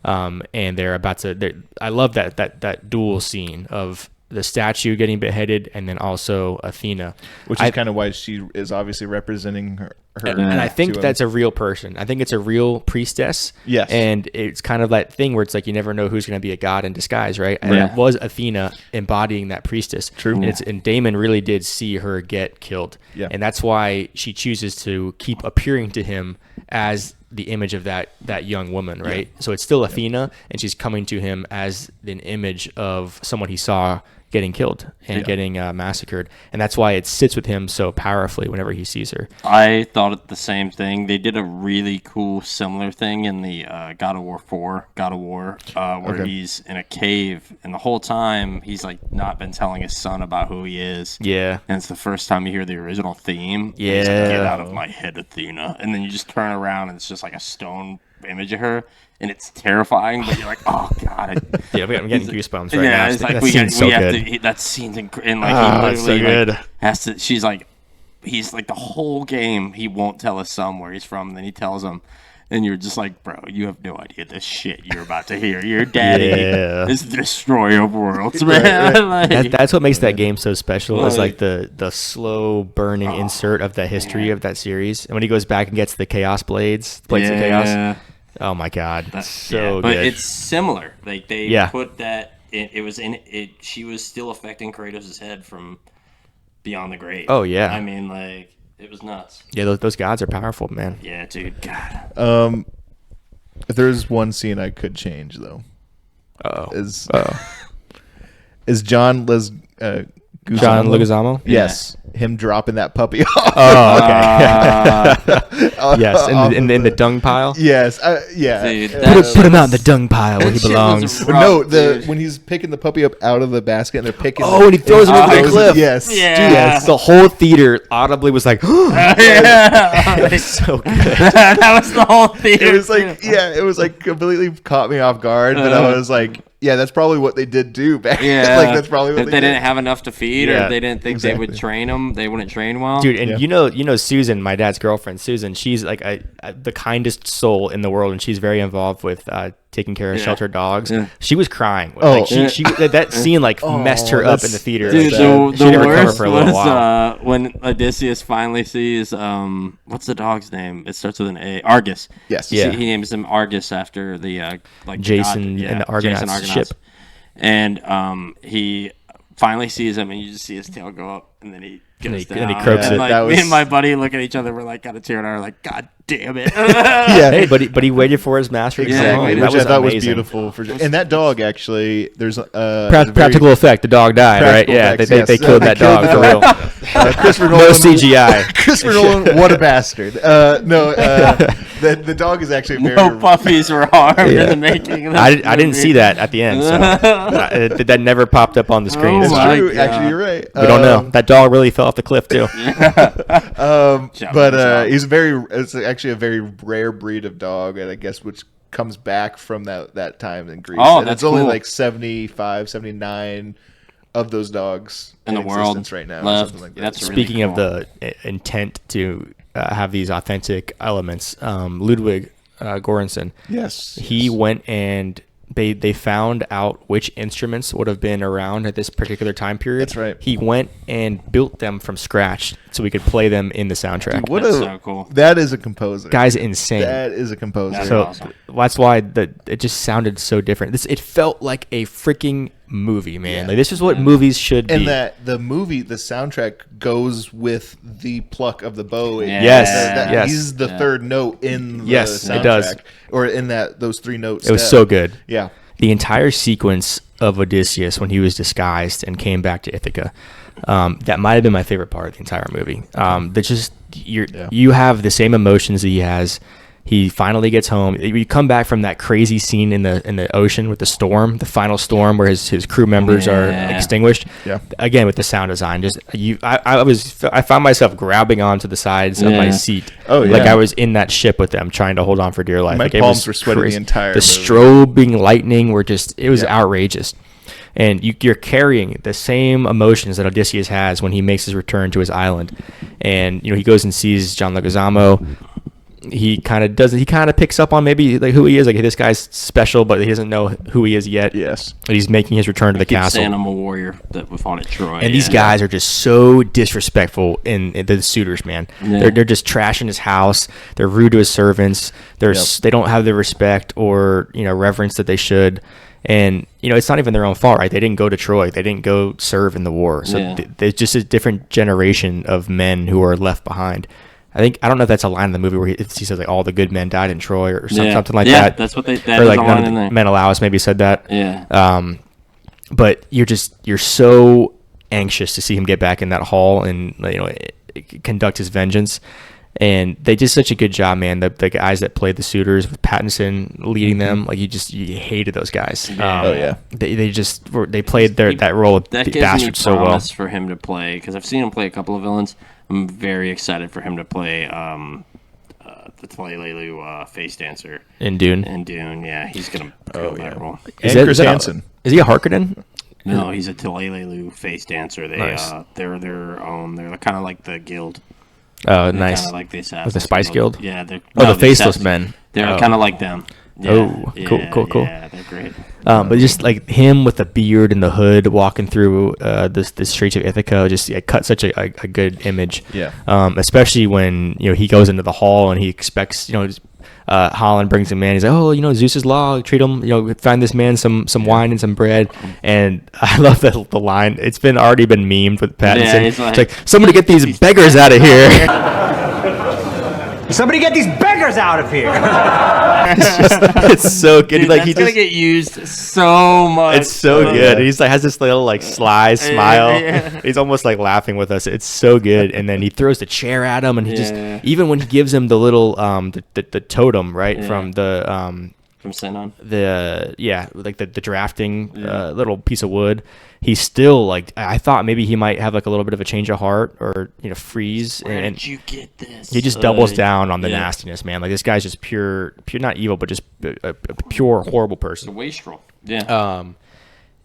And they're about to. I love that dual scene of the statue getting beheaded, and then also Athena, which is kind of why she is obviously representing her. And I think that's a real person. I think it's a real priestess. Yes, and it's kind of that thing where it's like you never know who's going to be a god in disguise, right? And it was Athena embodying that priestess. True, and Damon really did see her get killed. Yeah, and that's why she chooses to keep appearing to him as the image of that young woman, right? So it's still Athena, and she's coming to him as an image of someone he saw getting killed and getting massacred, and that's why it sits with him so powerfully whenever he sees her. I thought the same thing. They did a really cool similar thing in the God of War 4 where he's in a cave, and the whole time he's like not been telling his son about who he is. And it's the first time you hear the original theme. He's like, get out of my head, Athena. And then you just turn around and it's just like a stone image of her, and it's terrifying, but you're like, oh god. I'm getting goosebumps right now. Yeah, it's like we have to. That scene's and like he literally has to. She's like, he's like the whole game he won't tell his son where he's from, and then he tells him, and you're just like, bro, you have no idea the shit you're about to hear. Your daddy is the destroyer of worlds, man. Like, that's what makes that game so special. Is like the slow burning insert of the history of that series, and when he goes back and gets the chaos blades of chaos. Oh my god, that's so good. But it's similar. Like they put that. It was in it. She was still affecting Kratos' head from beyond the grave. Oh yeah. I mean, like it was nuts. Yeah, those gods are powerful, man. Yeah, dude. God. If there's one scene I could change though, is John Leguizamo? Yes. Him dropping that puppy off. Oh, okay. Yes, in the dung pile? Yes. Yeah. Dude, put him out in the dung pile where he belongs. When he's picking the puppy up out of the basket and they're picking when he throws him over the cliff. Yes. Yeah. Dude, yes. The whole theater audibly was like, it was so good. That was the whole theater. It was like, it was like completely caught me off guard, but I was like, yeah, that's probably what they did do back. Yeah, like that's probably what if they did. didn't have enough to feed, Yeah, or they didn't think they would train them. They wouldn't train well, dude. And you know Susan, my dad's girlfriend, Susan. She's like the kindest soul in the world, and she's very involved with taking care of shelter dogs. Yeah. She was crying. Like she that scene like messed her up in the theater. Dude, Like, the she didn't recover worst for a little was while. when Odysseus finally sees what's the dog's name? It starts with an A. Argus. Yes. Yeah. He names him Argus after the like Jason the and the Argonauts ship. And he finally sees him, and you just see his tail go up, and then he goes down. and he croaks it. Like, That me was- and my buddy look at each other, we're like, got a tear in our eye, like, God damn it. Yeah. Hey, but he waited for his master to come Exactly, home. which That was I thought was amazing. beautiful. And that dog actually, there's Practical effect. The dog died, right? Practical Yeah, effects, they yes. killed They that killed dog the for real. Christopher No Nolan, CGI. Christopher Nolan, what a bastard. The dog is actually very. No puppies were harmed in the making of this I didn't movie. see that at the end. So that never popped up on the screen. Oh It's so my true. God. Actually, you're right. we don't know. That dog really fell off the cliff too. But it's actually a very rare breed of dog, and I guess which comes back from that time in Greece. Oh, and that's it's only cool. like 75, 79 of those dogs In the world existence right now, or left. something like that. That's really Speaking of cool. the intent to have these authentic elements, Ludwig Göransson, yes, he went and they found out which instruments would have been around at this particular time period. That's right. He went and built them from scratch so we could play them in the soundtrack. What That's a so cool. that is a composer. Guy's insane. That is a composer. That's So awesome. that's why it just sounded so different. It felt like a freaking movie, man. Yeah. Like this is what movies should and be. that the soundtrack goes with the pluck of the bow. Yes, yes. He's the third note in the Yes, soundtrack. it does. Or in those three notes. It was so good. Yeah. The entire sequence of Odysseus when he was disguised and came back to Ithaca, that might have been my favorite part of the entire movie. You have the same emotions that he has. He finally gets home. You come back from that crazy scene in the ocean with the storm, the final storm where his crew members are Yeah. extinguished. Yeah. Again with the sound design, I found myself grabbing onto the sides of my Yeah. seat. Oh, yeah. Like I was in that ship with them, trying to hold on for dear life. My Like, it palms was were sweating the crazy. entire The movie. strobing lightning were it was outrageous. And you're carrying the same emotions that Odysseus has when he makes his return to his island. And, he goes and sees John Leguizamo. He kind of picks up on maybe like who he is. Like, this guy's special, but he doesn't know who he is yet. Yes. But he's making his return to the Keep castle. saying I'm a warrior that we fought at Troy. And these guys are just so disrespectful in the suitors, man. Yeah. They're just trashing his house. They're rude to his servants. They don't have the respect or reverence that they should. And it's not even their own fault, right? They didn't go to Troy. They didn't go serve in the war. So Yeah. there's just a different generation of men who are left behind. I don't know if that's a line in the movie where he says like all the good men died in Troy or something like Yeah, that. that's what that or is like a none line of in the there. Menelaus maybe said that. Yeah. But you're so anxious to see him get back in that hall and conduct his vengeance. And they did such a good job, man. The guys that played the suitors with Pattinson leading them, like you hated those guys. Oh, yeah. They played that role of That the gives me bastard so well. promise for him to play, because I've seen him play a couple of villains. I'm very excited for him to play the Tlaileilu face dancer In Dune. in Dune. Yeah, he's gonna kill that role. And that- Chris that a- Hansen. Is he a Harkonnen? No, he's a Tlaileilu face dancer. They Nice. they're kind of like the guild. Oh, They're nice. Kind of like the With the Spice Guild? Yeah, they're The Faceless Assassins. Men. They're Oh. kind of like them. Yeah, Oh, cool, yeah, cool. Yeah, they're great. But just like him with the beard and the hood walking through the streets of Ithaca, just cut such a good image. Yeah. Especially when he goes into the hall and he expects Holland brings him in. He's like, oh, Zeus's law, treat him. Find this man some wine and some bread. And I love the line. It's already been memed with Pattinson. Yeah, it's he's like somebody get these beggars out of here. Somebody get these beggars out of here. It's so good. Dude, Like that's he gonna just. get used so much. It's so good. He's like has this little like sly smile. He's almost like laughing with us. It's so good. And then he throws the chair at him, and he just Yeah. even when he gives him the little the totem right from the from Sinon. Like the drafting little piece of wood. He's still like, I thought maybe he might have like a little bit of a change of heart or freeze. Where and did you get this? He just doubles down on the nastiness, man. Like this guy's just pure not evil, but just a pure horrible person. It's a wastrel. Yeah.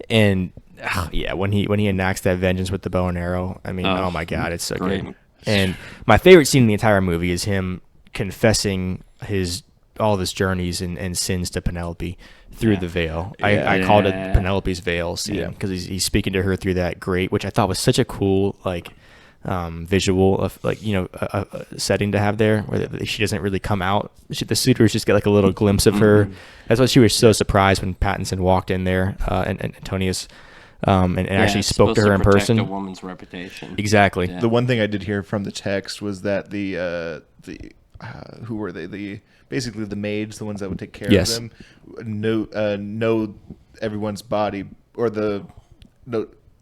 When he enacts that vengeance with the bow and arrow, I mean, oh my god, it's so great. good. And my favorite scene in the entire movie is him confessing all of his journeys and sins to Penelope through the veil. I called it Penelope's veil scene because he's speaking to her through that grate, which I thought was such a cool visual of a setting to have there where she doesn't really come out. The suitors just get like a little glimpse of her. That's why she was so surprised when Pattinson walked in there and Antonius and actually spoke to her in person. A woman's reputation. Exactly. The one thing I did hear from the text was that the who were they? Basically the maids, the ones that would take care of them, know everyone's body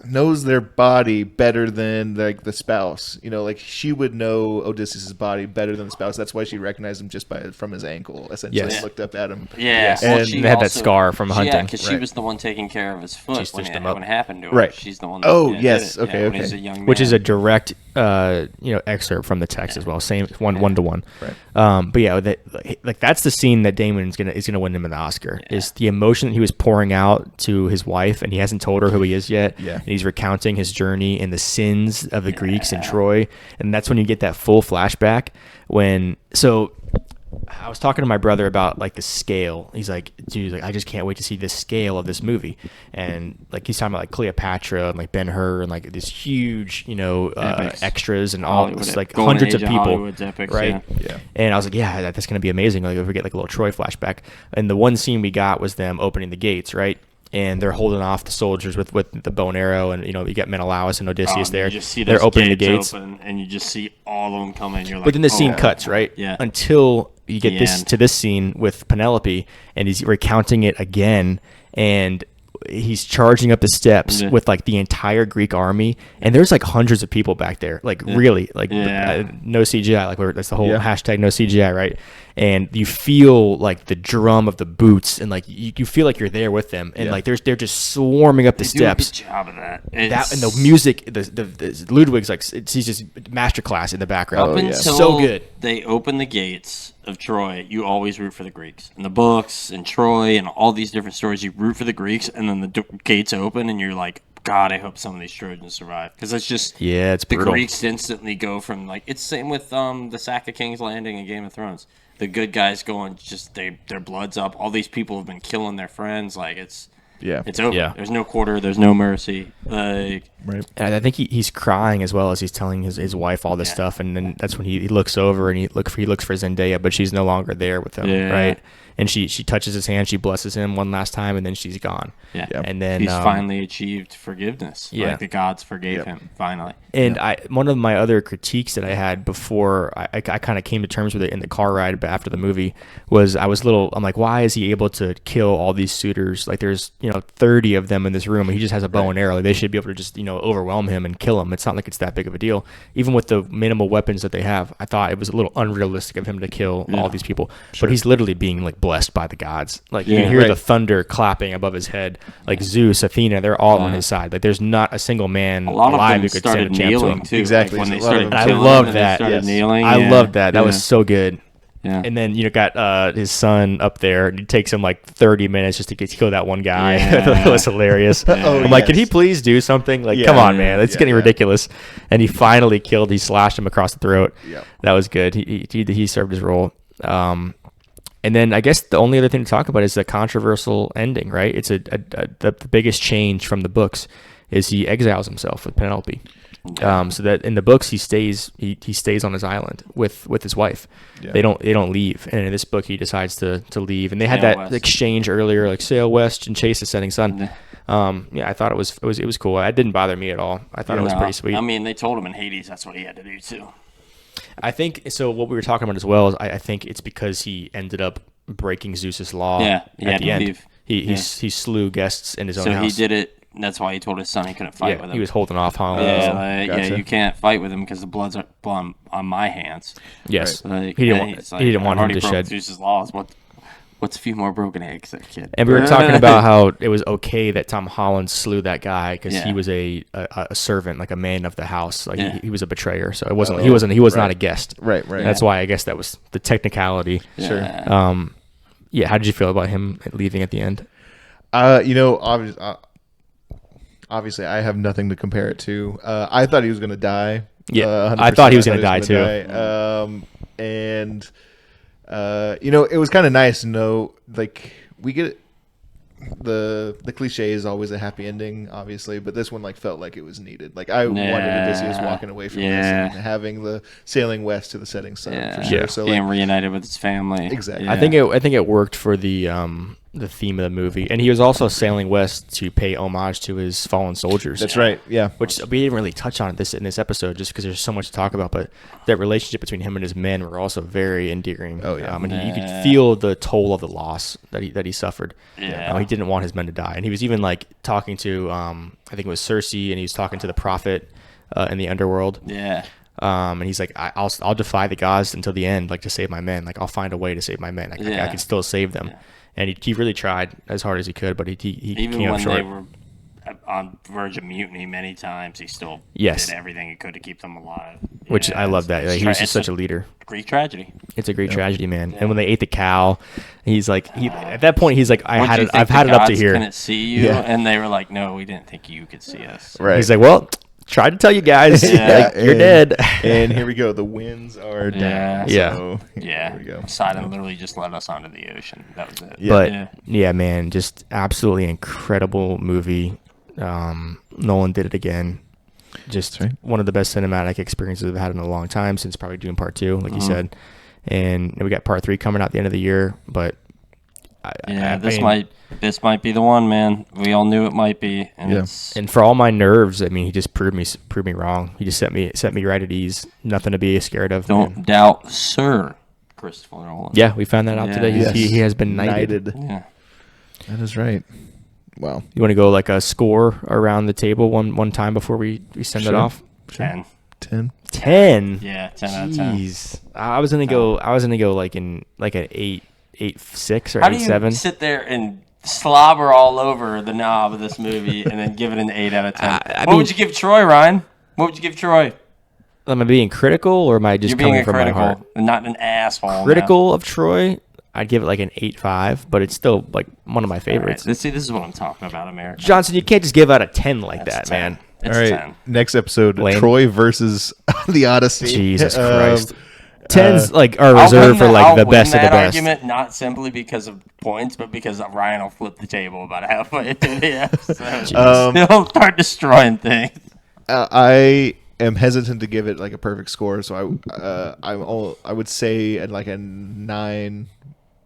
knows their body better than like the spouse. Like she would know Odysseus' body better than the spouse. That's why she recognized him just from his ankle. Essentially, looked up at him. Yeah, and they had that scar from hunting. Yeah, because she was the one taking care of his foot when it happened to her. Right. She's the one. That did it. Okay. When he was a young man. Which is a direct, excerpt from the text as well. Same one to one. Right. But yeah, that's the scene that Damon is gonna win him an Oscar. Is the emotion that he was pouring out to his wife, and he hasn't told her who he is yet. Yeah. And he's recounting his journey and the sins of the Greeks in Troy, and that's when you get that full flashback. I was talking to my brother about like the scale. He's like, dude, I just can't wait to see the scale of this movie. And like he's talking about like Cleopatra and like Ben-Hur and like this huge, extras and all this like hundreds of people, epics, right? Yeah. And I was like, yeah, that's gonna be amazing. Like if we get like a little Troy flashback. And the one scene we got was them opening the gates, right? And they're holding off the soldiers with the bow and arrow, and you get Menelaus and Odysseus there. You just see they're opening the gates, and you just see all of them coming. You're like, but then the scene cuts, right? Yeah. Until you get this scene with Penelope, and he's recounting it again, and he's charging up the steps with like the entire Greek army, and there's like hundreds of people back there, like really, like no CGI, like that's the whole hashtag no CGI, right? And you feel like the drum of the boots, and like you feel like you're there with them, and like they're just swarming up the steps. Do a good job of that. That and the music, the Ludwig's like he's just masterclass in the background. Up until so good. They open the gates of Troy, you always root for the Greeks. In the books, in Troy, and all these different stories, you root for the Greeks, and then the gates open, and you're like, God, I hope some of these Trojans survive. Because it's just, it's brutal. The Greeks instantly go from, like, it's same with the sack of King's Landing in Game of Thrones. The good guys going, just, their blood's up. All these people have been killing their friends. Like, it's over. Yeah. There's no quarter. There's no mercy. Like, right. And I think he's crying as well as he's telling his wife all this stuff, and then that's when he looks over and he looks for Zendaya, but she's no longer there with him, right? And she touches his hand, she blesses him one last time, and then she's gone. Yeah. And then he's finally achieved forgiveness. Yeah. Like the gods forgave him finally. And one of my other critiques that I had before I kind of came to terms with it in the car ride after the movie was I'm like, why is he able to kill all these suitors? Like there's 30 of them in this room, and he just has a bow and arrow. Like, they should be able to just overwhelm him and kill him. It's not like it's that big of a deal. Even with the minimal weapons that they have, I thought it was a little unrealistic of him to kill all these people. But he's literally being like blessed by the gods. Like you can hear the thunder clapping above his head. Like Zeus, Athena, they're all on his side. Like there's not a single man alive who could stand a chance to him. Too. Exactly. Like when they started I love that. Kneeling. I love that. That was so good. Yeah. And then got his son up there, and it takes him like 30 minutes just to kill that one guy. I thought that was hilarious. I'm like, can he please do something? Like, come on, man, it's getting ridiculous. And he finally he slashed him across the throat. Yep. That was good. He served his role. And then I guess the only other thing to talk about is the controversial ending, right? It's the biggest change from the books is he exiles himself with Penelope. So that in the books he stays on his island with his wife. Yeah. They don't leave. And in this book he decides to leave. And they had that exchange earlier, like sail west and chase the setting sun. I thought it was cool. It didn't bother me at all. I thought it was pretty sweet. I mean, they told him in Hades that's what he had to do too. I think so. What we were talking about as well is I think it's because he ended up breaking Zeus's law. At the end. Leave. He slew guests in his own house. So he did it. That's why he told his son he couldn't fight with him. He was holding off. Gotcha. You can't fight with him because the blood's on my hands. Yes, he didn't want him to shed Zeus's laws. What's a few more broken eggs, that kid? And we were talking about how it was okay that Tom Holland slew that guy because he was a servant, like a man of the house. Like he was a betrayer, so it wasn't. He was not a guest. Right. That's why I guess that was the technicality. Sure. Yeah. How did you feel about him leaving at the end? Obviously, I have nothing to compare it to. I thought he was going to die. Yeah, I thought he was going to die too. It was kind of nice to know, like, we get the cliche is always a happy ending, obviously, but this one like felt like it was needed. Like I wanted Odysseus walking away from this and having the sailing west to the setting sun for sure. So being like, reunited with his family. Exactly. I think it worked for the theme of the movie, and he was also sailing west to pay homage to his fallen soldiers. That's right. Yeah. Which we didn't really touch on in this episode, just because there's so much to talk about. But that relationship between him and his men were also very endearing. Oh yeah. And you could feel the toll of the loss that he suffered. Yeah. He didn't want his men to die, and he was even like talking to I think it was Cersei, and he was talking to the prophet in the underworld. Yeah. And he's like, I'll defy the gods until the end, like to save my men. Like I'll find a way to save my men. Like, I can still save them. Yeah. And he really tried as hard as he could, but he even came when up short. They were on the verge of mutiny many times, he still did everything he could to keep them alive. Which I love that. Like, he was just such a leader. Greek tragedy. It's a great tragedy, man. Yeah. And when they ate the cow, he's like, at that point, he's like, I've had it up to here. Couldn't see you, and they were like, no, we didn't think you could see us. Right. He's like, well, tried to tell you guys, you're dead. And here we go. The winds are down. So here we go. Poseidon literally just led us onto the ocean. That was it. Yeah. But yeah, man, just absolutely incredible movie. Nolan did it again. Just one of the best cinematic experiences I've had in a long time, since probably doing part 2, like you said. And we got part 3 coming out at the end of the year, but this might be the one, man. We all knew it might be, and for all my nerves, I mean, he just proved me wrong. He just set me right at ease. Nothing to be scared of. Don't doubt, Sir Christopher Nolan. Yeah, we found that out today. He has been knighted. Yeah, that is right. Wow. You want to go like a score around the table one time before we send it off? 10. 10. Yeah, 10 out of 10. Jeez. I was gonna go like an 8.6 or 8.7. How do you sit there and slobber all over the knob of this movie and then give it an 8 out of 10? What would you give Troy, Ryan? What would you give Troy? Am I being critical, or am I just coming from my heart? And not an asshole. Critical of Troy, I'd give it like an 8.5, but it's still like one of my favorites. Right. See, this is what I'm talking about, America. Johnson, you can't just give out a 10 like that, man. All right, next episode, Troy versus the Odyssey. Jesus Christ. 10s are reserved for like the best of the best. Argument, not simply because of points, but because Ryan will flip the table about halfway through the episode. He'll start destroying things. I am hesitant to give it like a perfect score, so I would say at like a 9.2,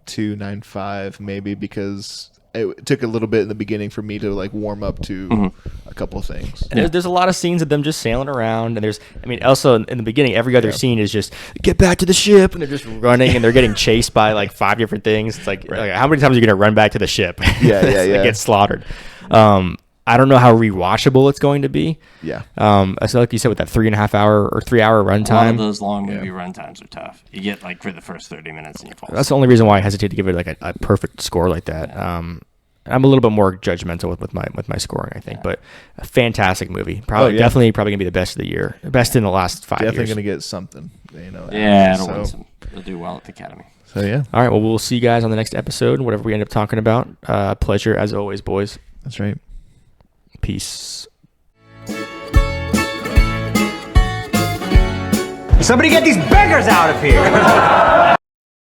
9.5 maybe, because it took a little bit in the beginning for me to like warm up to a couple of things. And there's a lot of scenes of them just sailing around, and also in the beginning, every other scene is just get back to the ship, and they're just running and they're getting chased by like 5 different things. It's like how many times are you gonna run back to the ship? Yeah. Get slaughtered. I don't know how rewatchable it's going to be. Yeah. So like you said, with that 3.5 hour or 3 hour runtime, a lot of those long movie runtimes are tough. You get like for the first 30 minutes and you fall. That's the only reason why I hesitate to give it like a perfect score like that. Yeah. I'm a little bit more judgmental with my scoring, I think, but a fantastic movie. Definitely gonna be the best of the year, best in the last 5 years. Definitely gonna get something, it'll do well at the Academy. So yeah. All right, well, we'll see you guys on the next episode, whatever we end up talking about. Pleasure as always, boys. That's right. Peace. Somebody get these beggars out of here!